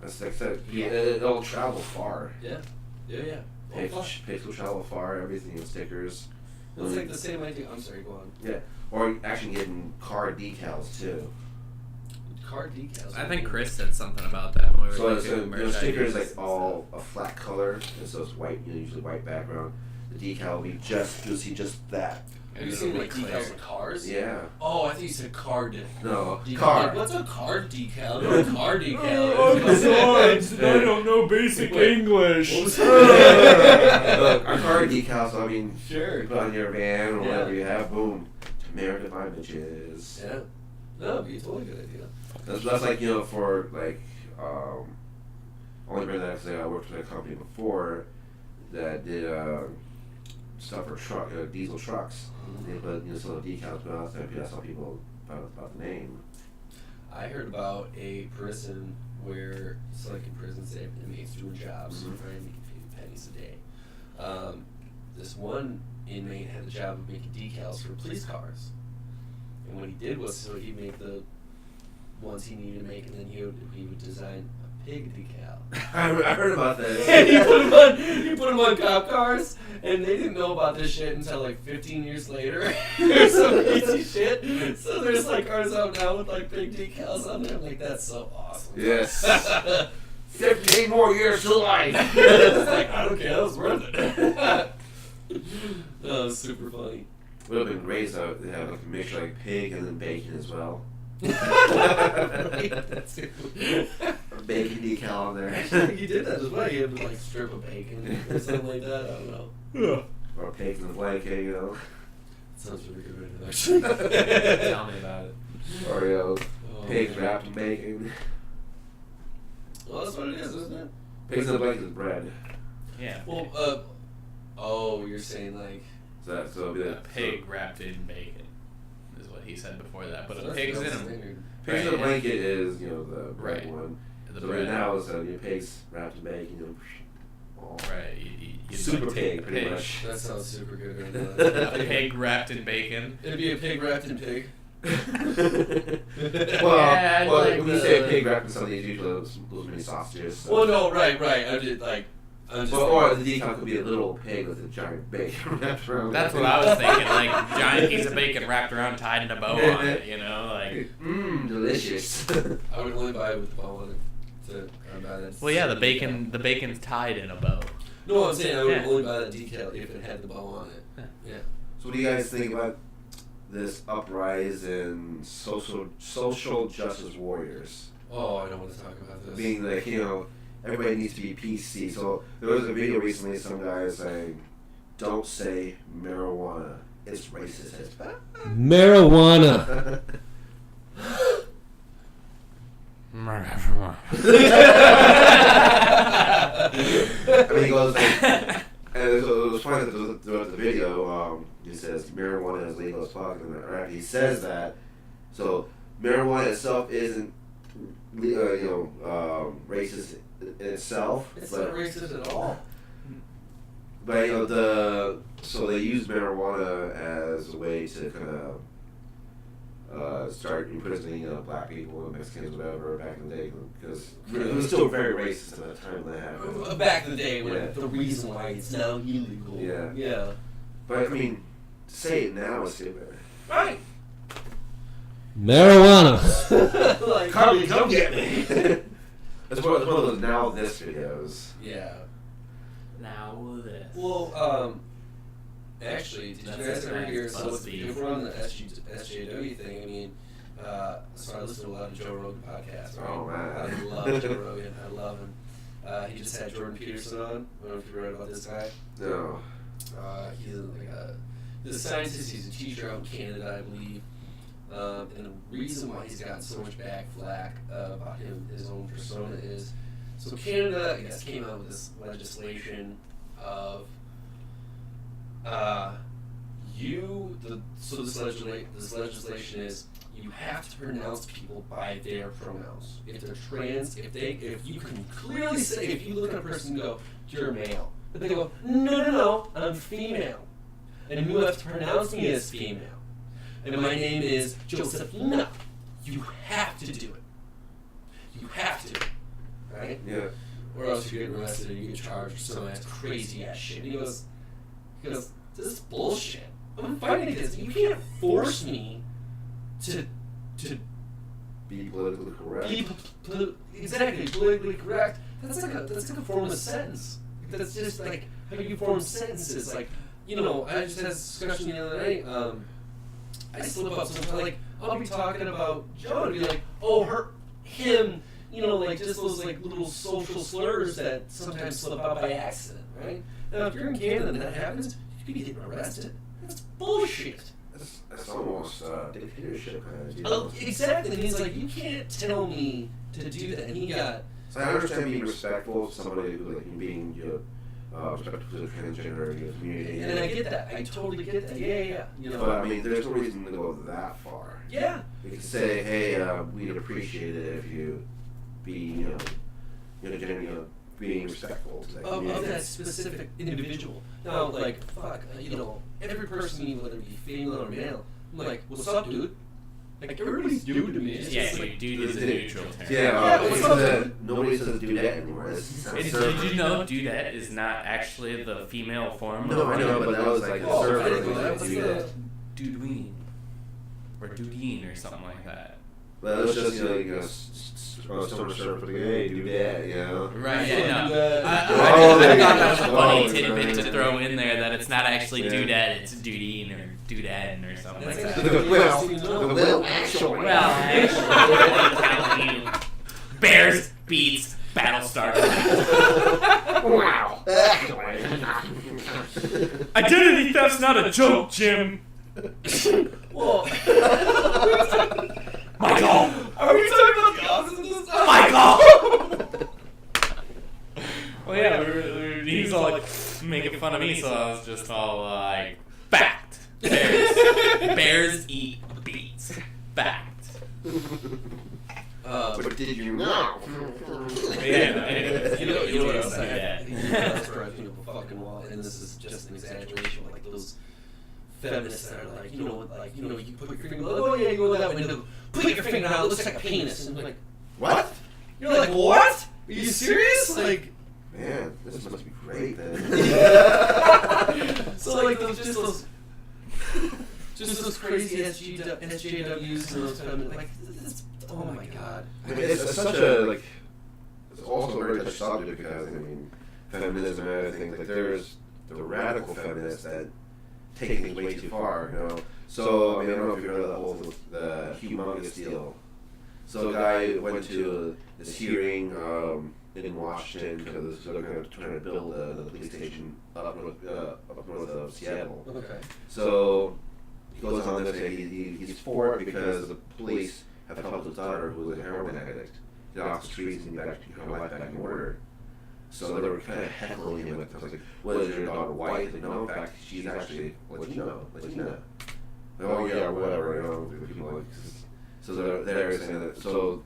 That's like that. Yeah, it'll travel far. Yeah. Yeah. Picks will travel far. Everything in stickers. It's like the same idea. I'm sorry, go on. Yeah, or actually getting car decals too. Car decals. I think Chris said something about that when we were So doing the stickers like ideas. all a flat color, and so it's white. You know, usually white background. The decal will be you'll see just that. Have you seen like decals of cars? Yeah. Oh, I think you said car decal. No, Decal. car. Like, what's a car decal? No, a car decal. Oh, besides, I don't know basic English. Look, a car decal. So I mean, Sure. you put on your van or Yeah. whatever you have. Boom, Tamira Divine bitches. Yeah. No, it'd be a totally good idea. That's like, you know, for like only bring that because I worked with a company before that did stuff for diesel trucks. They put some of the decals, but that's how people about the name. I heard about a prison where it's like in prisons they have inmates doing jobs, right, making pennies a day. This one inmate had the job of making decals for police cars, and what he did was so he'd make the ones he needed to make, and then he would design a pig decal. I heard about this. And he put them on cop cars, and they didn't know about this shit until like 15 years later. There's some crazy shit. So there's like cars out now with like big decals on them. Like, that's so awesome. Yes. 15 more years to life. It's like, I don't care, that was worth it. That was super funny. Would have been great though. They have like a mixture like pig and then bacon as well. That's it. A bacon decal on there. He did that as well. He had like strip of bacon or something like that. I don't know. Or pigs in the blanket, Sounds really good, actually. Tell me about it. Or pigs man. wrapped in bacon. Well, that's what it is, isn't it? Pigs in the blanket is bread. Yeah. Well, oh, you're saying like So it'll be a pig wrapped in bacon is what he said before that. But so a pig's in him. Pigs in the blanket is the bread Right. one. The so bread. now it's pigs wrapped in bacon. Right. You Super like pig, take a pretty pig. much. That sounds super good. A pig wrapped in bacon. It'd be a pig wrapped in pig. Yeah, well, like when you say a pig wrapped in something, it's usually those mini sausages. So. Well, no, right. I'm just Or the decal could be a little pig with a giant bacon wrapped around. That's what I was thinking. Like giant piece of bacon wrapped around, tied in a bow on it. Like. Delicious. I would only buy it with the bow on it. Well, yeah, the bacon's tied in a bow. No, I'm saying I would Yeah. only buy that decal if it had the bow on it. Yeah. So what do you guys think about this uprising social justice warriors? Oh, I don't want to talk about this. Being like, everybody needs to be PC. So there was a video recently, some guy saying, don't say marijuana. It's racist as fuck. Marijuana. I mean, he goes like, and it was funny that throughout the video, he says marijuana is legal as fuck, and after he says that, so marijuana itself isn't, racist in itself. It's not racist at all. But so they use marijuana as a way to kind of start imprisoning black people and Mexicans, whatever, back in the day, because it was still very racist at the time when that happened. Back in the day, when the reason why it's now illegal. Yeah. Yeah. But I mean, to say it now is stupid. Right. Marijuana. Like, Come get me. It's one of those now this videos. Yeah. Now this. Well, actually, did you That's guys a ever nice hear? So BuzzFeed. if we're on the SJW thing, I mean, so I listen to a lot of Joe Rogan podcasts. Right? Oh, man. I love Joe Rogan. I love him. He just had Jordan Peterson on. I don't know if you read about this guy. No. He's he's a scientist. He's a teacher out in Canada, I believe. And the reason why he's gotten so much flack about his own persona is, so Canada, I guess, came out with this legislation of this legislation is you have to pronounce people by their pronouns. If they're trans, if you can clearly say, if you look at a person and go, you're male, but they go, no, I'm female, and you have to pronounce me as female, and my name is Josephina, you have to do it. You have to, right? Yeah. Or else you get arrested and you get charged for some crazy ass shit. And he goes, this is bullshit. I'm fighting against it. You can't force me to Be politically correct. be exactly politically correct. That's like a form of sentence. That's just like how you form sentences. Like, I just had this discussion the other night. I slip up sometimes. Like, I'll be talking about Joe and be like, him. Like just those like little social slurs that sometimes slip out by accident, right? Now, if you're in Canada and that happens, you could be getting arrested. That's bullshit. That's almost dictatorship kind of deal. Oh, exactly. And he's like, you can't tell me to do that. And he got. So I understand being respectful of somebody who being respect to the transgender community. And I get that. I totally get that. Yeah. You know. But I mean, there's no reason to go that far. Yeah. You can say, hey, we'd appreciate it if you be, being respectful to that community. Of that specific individual. Now, like, fuck, every person, whether it be female or male, I'm like, what's up, dude? Like, everybody's dude to me. It's Yeah, just like, dude is a neutral term. Nobody says dudette anymore. Did you know dudette is not actually the female form? No, I know, but that was like Oh, the I didn't know server. that was the... Dudween. Or dudine or something like that. But it was just, someone server, hey, dudette, Right, yeah, no. Dudette. I thought that was a funny tidbit to throw in there, that it's not actually dudette, it's dudine or dudette or something like that. Well, actually. Well, actually, Bears beats Battlestar. Wow. Identity theft's not a joke, Jim. Well, Michael! are we talking about the opposite this time? Michael! Well, yeah, he's all like making fun of me, so I was just all like, fact. Bears eat beets. Fact. But did you know? Yeah, You know what else I Yeah. had? That's drives me up a fucking wall, and this is just an exaggeration, like those feminists that are like, you put your finger, oh yeah, you go that way, and they'll put your finger out, it looks like a penis, and I'm like, What? you're like, what? Are you serious? Like, Man, this must be great then. so like those crazy SJWs and those feminists, like, oh my god. I mean, it's such a, it's also a very touchy subject because, feminism and other things, there's the radical feminists that take things way too far, So, I don't know if you heard of the humongous deal. So a guy went to this hearing in Washington because they're trying to build a police station up north of Seattle. Okay. So he goes on to say he's for it because the police have helped his daughter, who was a heroin addict, get off the streets and get her life back in order. So they were kind of heckling him with, I was like, well, is your daughter white? Like, no, in fact, she's actually Latina. Oh yeah, whatever, people like, so they're saying that. So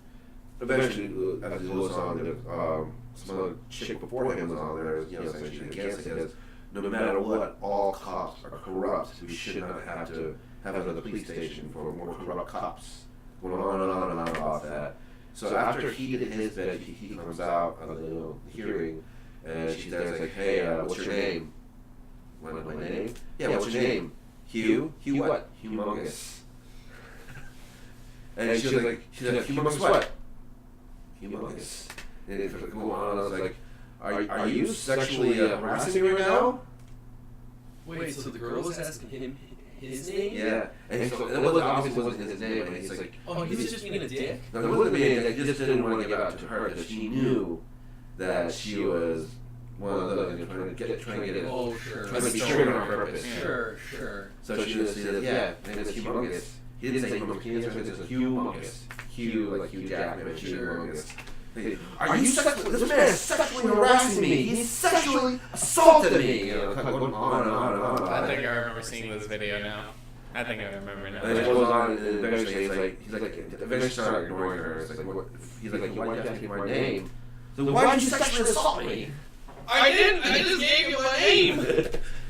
eventually, as he goes on, some other chick before him was on there, saying she's against it, because no matter what, all cops are corrupt. We should not have to have another police station for more corrupt cops. Going on and on and on about that. So after he did his bit, he comes out of the hearing, and she's there, like, hey, what's your name? My name? Yeah, what's your name? Hugh? Hugh what? Humongous. And she's like, humongous what? Humongous. And it was going on, I was like, are you sexually harassing me right now? Wait, so the girl was asking him his name? Yeah. And so it obviously wasn't his name, and he's like, oh, he was just being a dick? No, it wasn't being a dick, he just didn't want to give out to her because she knew that she was one of those trying to get it. Oh, sure. Trying to be triggered on purpose. Sure. So she just said, yeah, and it's humongous. He didn't say humongous, he said humongous. Hugh, like Hugh Jackman, humongous. Are you sexually? This man is sexually harassing me. He's sexually assaulted me. Going on and on and on. I think I remember seeing this video now. I think I remember now. And it goes on, and eventually eventually started ignoring her. It's like, what? He's like, why did you ask me my name? So why did you sexually assault me? I didn't. I just gave you my name.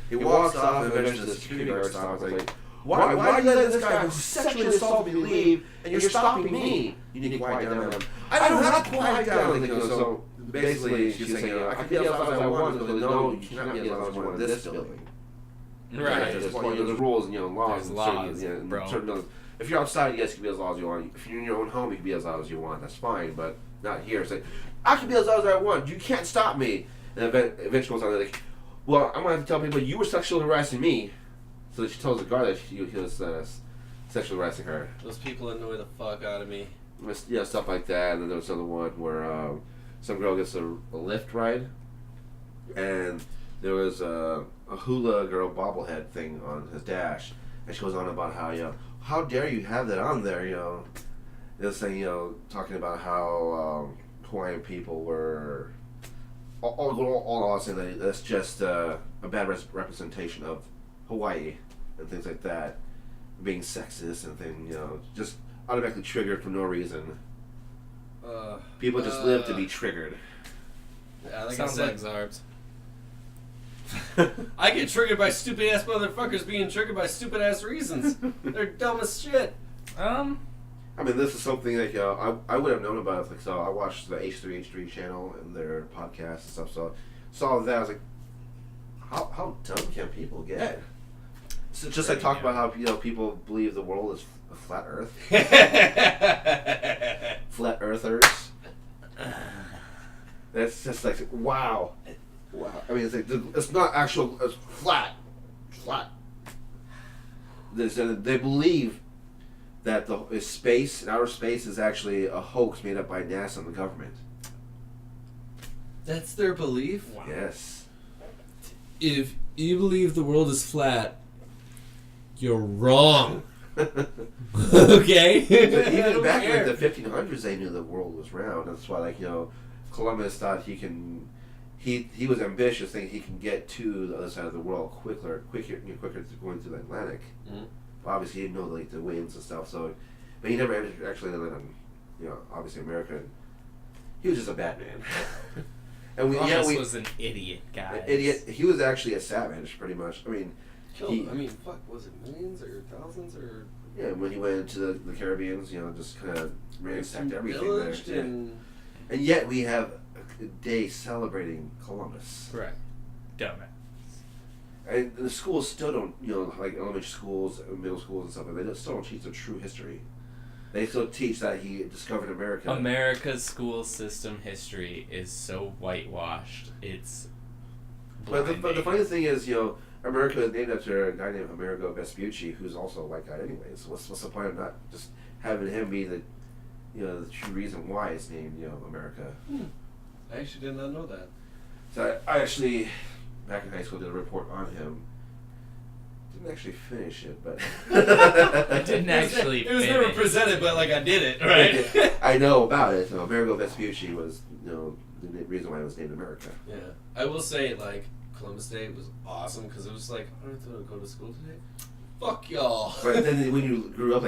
He walks off, and eventually the security guard stops. Like, why are you letting this guy who sexually assaulted me leave, and you're stopping me? You need to quiet down. I don't have to quiet down. So basically, she's saying, I can be as loud as I want. So no, you cannot be as loud as you want in this building. Right. There's rules and laws. There's laws, bro. Certain, if you're outside, yes, you can be as loud as you want. If you're in your own home, you can be as loud as you want. That's fine, but not here. Say, I can be as loud as I want. You can't stop me. And eventually goes on, like, well, I'm going to have to tell people you were sexually harassing me. So she tells the guard that he was sexually harassing her. Those people annoy the fuck out of me. Yeah, stuff like that. And then there was another one where some girl gets a lift ride, and there was a hula girl bobblehead thing on his dash, and she goes on about how dare you have that on there, This thing, talking about how Hawaiian people were all I'll say that's just a bad representation of Hawaii and things like that, being sexist and things, just automatically triggered for no reason. People just live to be triggered. Yeah, like Sounds I like said, Zharbs. I get triggered by stupid ass motherfuckers being triggered by stupid ass reasons. They're dumb as shit. I mean, this is something like I would have known about it. Like, so I watched the H3 channel and their podcasts and stuff. So saw that, I was like, how dumb can people get? So just like talk about how people believe the world is a flat Earth, flat Earthers. That's just like wow. I mean, it's like it's not actual. It's flat. They believe that the outer space is actually a hoax made up by NASA and the government. That's their belief? Wow. Yes. If you believe the world is flat, you're wrong. Okay? Even back in the 1500s, they knew the world was round. That's why, Columbus thought he was ambitious, thinking he can get to the other side of the world quicker than going through the Atlantic. Mm-hmm. Obviously, he didn't know the winds and stuff. So, but he never actually landed on, obviously America. He was just a bad man. And Columbus was an idiot, guys. Idiot. He was actually a savage, pretty much. I mean, was it millions or thousands or? Yeah, when he went into the Caribbean, just kind of ransacked everything Pillaged there. and yet we have a day celebrating Columbus. Correct. Dumbass. And the schools still don't, like elementary schools, middle schools and stuff, they still don't teach the true history. They still teach that he discovered America. America's school system history is so whitewashed. It's But the funny thing is, America is named after a guy named Amerigo Vespucci, who's also a white guy anyways. So what's the point of not just having him be the true reason why it's named, America? I actually did not know that. So I actually, back in high school, did a report on him. Didn't actually finish it, but I didn't actually. It was never presented, but I did it, right? I know about it. So Amerigo Vespucci was, the reason why it was named America. Yeah, I will say Columbus Day was awesome because it was I don't have to go to school today. Fuck y'all. But then when you grew up,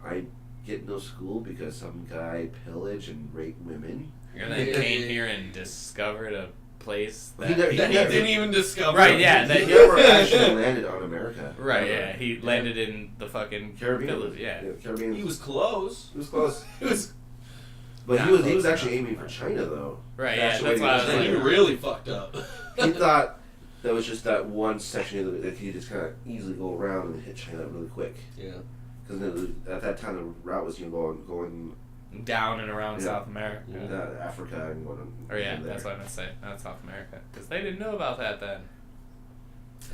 I get no school because some guy pillaged and raped women. And then came here and discovered a place that he didn't even discover. Right, yeah. He never actually landed on America. Right, yeah. He landed in the fucking Caribbean. village, yeah. Caribbean. He was close. He was close. But Not he was close actually enough. aiming for China, though. Right, that's why I was Then you like, really fucked up. He thought that was just that one section that he could just kind of easily go around and hit China really quick. Yeah. Because at that time the route was going down and around South America. Africa and going. Or that's what I meant to say. Not South America, because they didn't know about that then.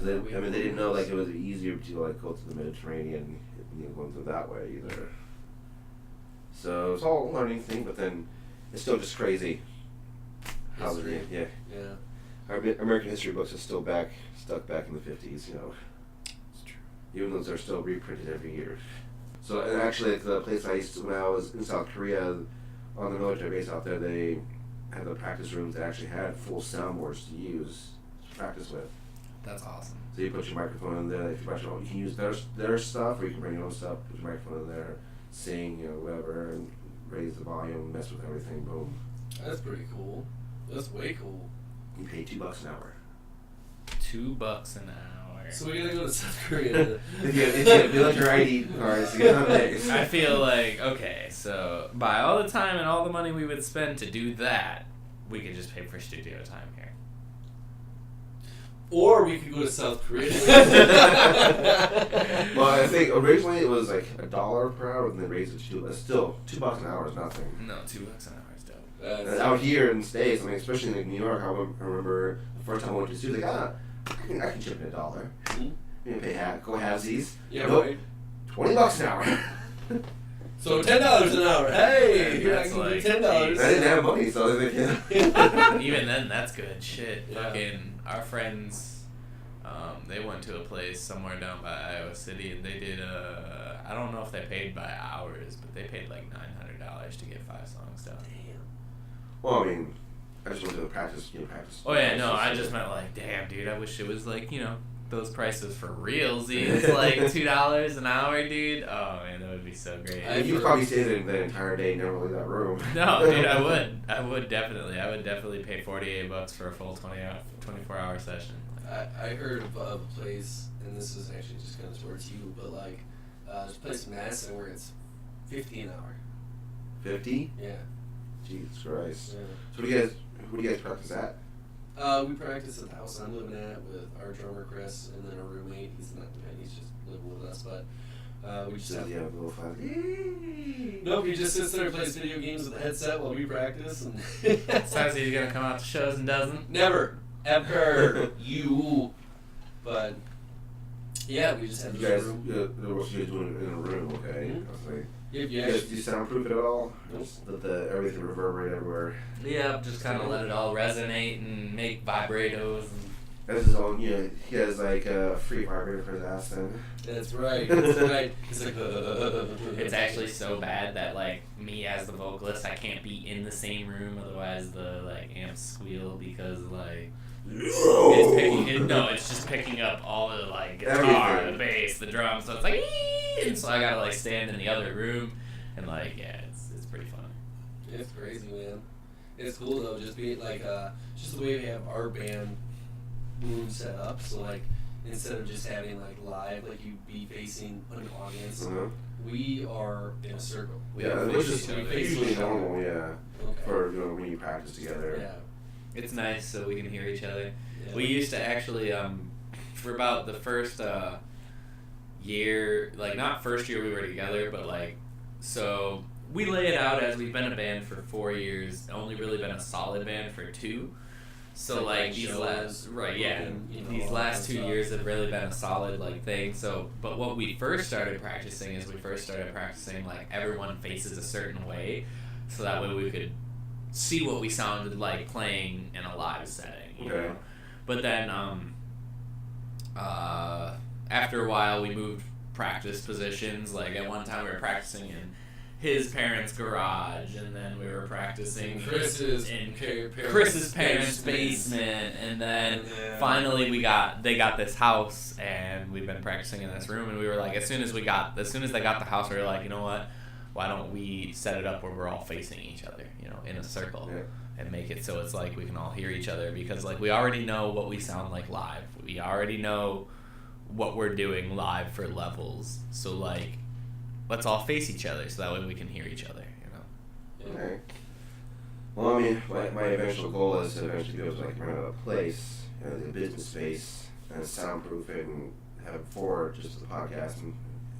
They didn't know it was easier to go to the Mediterranean, going through that way either. So it's all a learning thing, but then it's still just crazy. History. Yeah. Our American history books are still stuck back in the 50s. It's true. Even though they're still reprinted every year. So, and actually, the place I used to, when I was in South Korea, on the military base out there, they had the practice rooms that actually had full soundboards to practice with. That's awesome. So you put your microphone in there. If you can use their stuff, or you can bring your own stuff. Put your microphone in there, sing, whatever, and raise the volume, mess with everything. Boom. That's pretty cool. That's way cool. You pay $2 an hour. $2 an hour. So we're gonna go to South Korea. if you let your ID cards, you get on base. I feel okay, so by all the time and all the money we would spend to do that, we could just pay for studio time here. Or we could go to South Korea. Well, I think originally it was $1 per hour, and then raised it to $2. Still, $2 an hour is nothing. No, $2 an hour is dope. And out here in the States, especially in New York, I remember the first time I went to the studio, I can chip in $1. Mm-hmm. You can pay go halvesies. Yeah, nope. right. $20 an hour. So $10 an hour. Hey, Yeah, I that's can like do $10. I didn't have money, so they Even then, that's good shit. Yeah. Fucking our friends, they went to a place somewhere down by Iowa City, and they did I don't know if they paid by hours, but they paid $900 to get 5 songs done. Damn. Well, I just wanted to practice, practice. Oh yeah, no, I just meant like, damn, dude, I wish it was like, those prices for realsies, like $2 an hour, dude. Oh man, that would be so great. You probably stay there the entire day and never leave that room. No, dude, I would definitely pay $48 for a full 24-hour session. I heard of a place, and this is actually just kind of towards you, but like, there's a place in Madison where it's $50 an hour. 50? Yeah. Jesus Christ. Yeah. So who do you guys practice at? We practice at the house I'm living at with our drummer Chris, and then our roommate. He's not the man; he's just living with us. But we just have a little fun. Nope, he just sits there and plays video games with a headset while we practice. And sounds like he's gonna come out to shows and doesn't. Never, ever, you. But yeah, we just have you this guys. room. What you guys doing in a room? Okay. Mm-hmm. I was like, Yep, you guys do you soundproof it at all? Nope. Just let everything reverberate everywhere. Yeah, just kind of let it all resonate and make vibratos. That's his own, he has like a free vibrator for his ass then. That's right. That's right. He's like, It's actually so bad that like me as the vocalist, I can't be in the same room, otherwise the like amps squeal because like it's just picking up all the like guitar, Everything. the bass, the drums, so it's like and so I gotta like stand in the other room and like it's pretty fun. It's crazy, man. It's cool though, just being like just the way we have our band room set up. So like instead of just having like live, like you be facing an audience, we are in a circle. Which is usually normal, Okay. for when you practice together. Yeah. It's nice so we can hear each other. Yeah. We used to actually for about the first year, like not first year we were together, but like so we lay it out as we've been a band for 4 years, only really been a solid band for 2. So like these last these last 2 years have really been a solid like thing. So but what we first started practicing is like everyone faces a certain way, so that way we could see what we sounded like playing in a live setting. You know? But then after a while we moved practice positions. Like at one time we were practicing in his parents' garage, and then we were practicing Chris's parents' basement, and then finally they got this house, and we've been practicing in this room, and we were like, as soon as they got the house, we were like, you know what, why don't we set it up where we're all facing each other, in a circle, and make it so it's like we can all hear each other, because like we already know what we sound like live, we already know what we're doing live for levels, so like let's all face each other so that way we can hear each other, Okay. Well, I mean, my eventual goal is to eventually be able to like rent a place, a business space, and soundproof it, and have it for just the podcast, and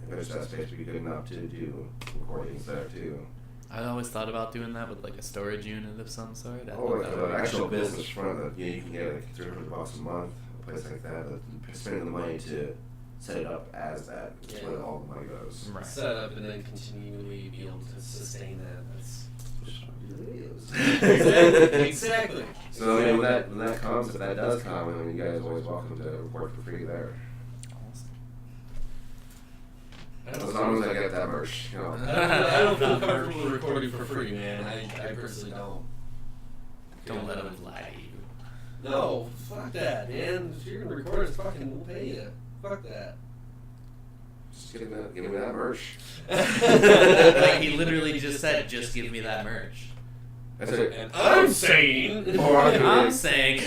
eventually that space would be good enough to do recordings there too. I always thought about doing that with like a storage unit of some sort. Like an actual business front that you can get like $300 a month, a place like that, but spending the money to set it up as that. That's where all the money goes. Right. Set up and then continually be able to sustain that. That's exactly. So I mean, when that comes, if that does come, I mean, you guys are always welcome to record for free there. As long as I get that merch, I don't feel comfortable recording for free, man. I personally don't. Don't let them lie to you. No, fuck that, man. If you're gonna record it, we'll pay you. Fuck that. Just give me that merch. Like he literally just said, just give me that merch. That's it. And I'm saying. I'm saying.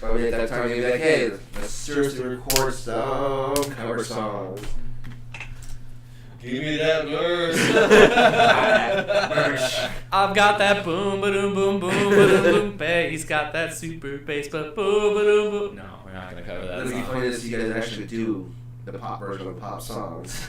But at that time, you'd be like, hey, let's seriously record some cover songs. Give me that merch. Merch. I've got that boom ba doom boom boom ba doom boom bass. He's got that super bass, but boom ba doom boom. No, we're not gonna cover that. It'd be funny to see you guys actually do the pop version of pop songs.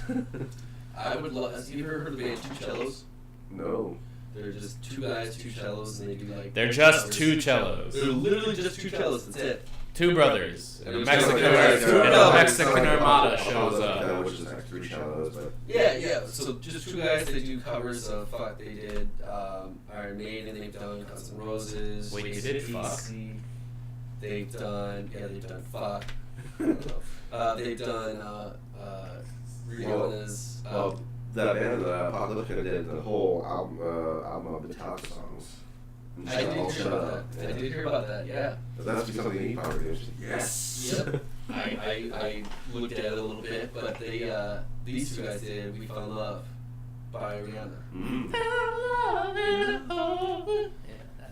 I would love. Have you ever heard of the band Two Cellos? No. They're just 2 guys, 2 cellos, and they do like. They're just 2 cellos. They're literally just 2 cellos. That's it. 2 brothers. And a Mexican armada shows up. Which is like 3 cellos, but. Yeah. So just 2 guys. They do covers of fuck. They did Iron Maiden. They've done Guns N' Roses. Wait, you did fuck? They've done fuck. I don't know. They've done Rihanna's. That band, Apocalyptica, did the whole album of Metallica songs. I did hear about that. I did hear about that. Yeah. That's something you need power producers. Yes. Yep. I looked at it a little bit, but they these two guys did "We Found Love" by Rihanna. Mm-hmm.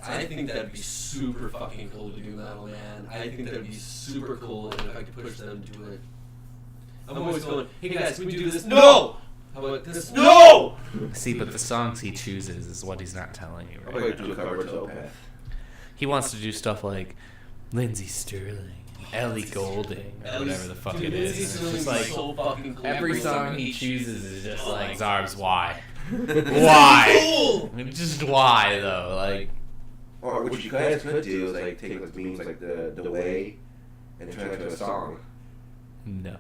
I think that'd be super fucking cool to do metal, man. I think that'd be super cool, and if I could push them to do it. I'm always going, hey guys, can we do this? No! How about this? No! See, but the songs he chooses is what he's not telling you I'll right probably now. do a cover to Opeth. He wants to do stuff like Lindsey Sterling, Ellie Goulding, or whatever the fuck Dude, it is. Lindsey And it's Sterling's just like so fucking cool. every song he chooses is just like Zharbs. Why? Why? Just why though? Like, Or what you guys could do is like take like memes like the way and turn it into a song. no,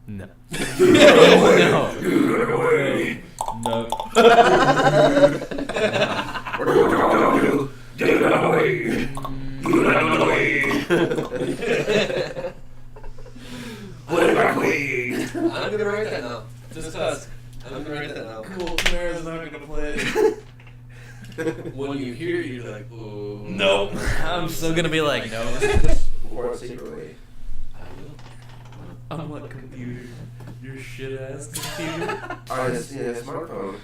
no, No. no. I'm gonna write that now. Just cause. I'm gonna write that now. Cool, Tamara's not gonna play it. When you hear it, you're like, oh. Nope. I'm still gonna be like, no. Or secretly. I'm like, computer. Your shit ass computer. Alright, let's see a smartphone.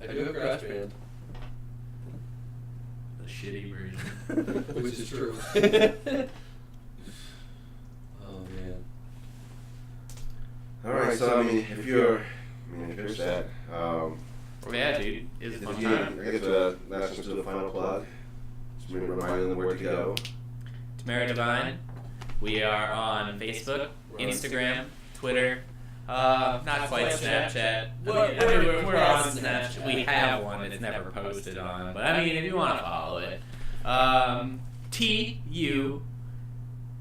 I do have GarageBand, The shitty version. which is true. Oh man. Alright, so I mean, if you're sad, Yeah, dude. It's if fun you, time. I guess let's just do the final plug. Just reminding them where to go. Tamara Divine. We are on Facebook, Instagram, Twitter. Not quite Snapchat. We're on Snapchat. We have one. It's never posted on. But I mean, if you want to follow it. TU.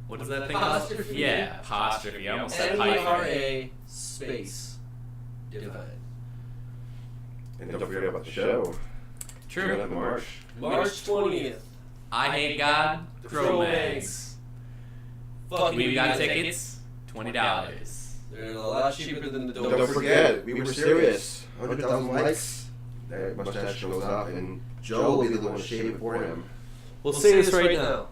What is that thing called? Apostrophe. Yeah, apostrophe. I almost said hyphen. NERA space Divine. And don't forget about the show. True. Up in March. March 20th. I Hate God. Cro-Mags. We got tickets. $20. They're a lot cheaper than the Don't forget, we were serious. 100,000 likes. That mustache shows up, and Joe will be the one to shave it for him. We'll say this right now.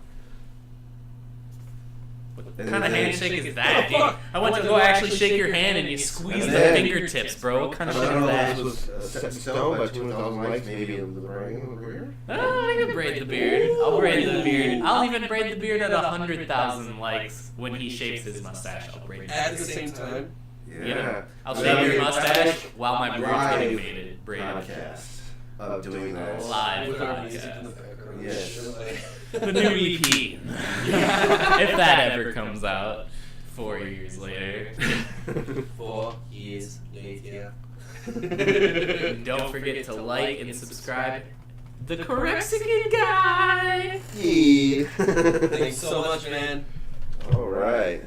What kind of handshake is that, dude? I went to go actually shake your hand and you squeeze the then- fingertips, bro. What kind of I shit don't is know that? if this was set in stone by 200,000 likes, maybe in the brain over here. Oh, I can braid the beard. I'll braid the beard. I'll even braid the beard at 100,000 likes when he shaves his mustache. I'll braid the At the beard. same time. Yeah. I'll shave your mustache while my beard's getting braided. Podcast of doing that. Live With our music in the podcast. background. Yes. The new EP. If that ever comes out 4 years later. 4 years later. Don't forget to like and subscribe. The Korexican guy. Yeah. Thanks so much, man. All right.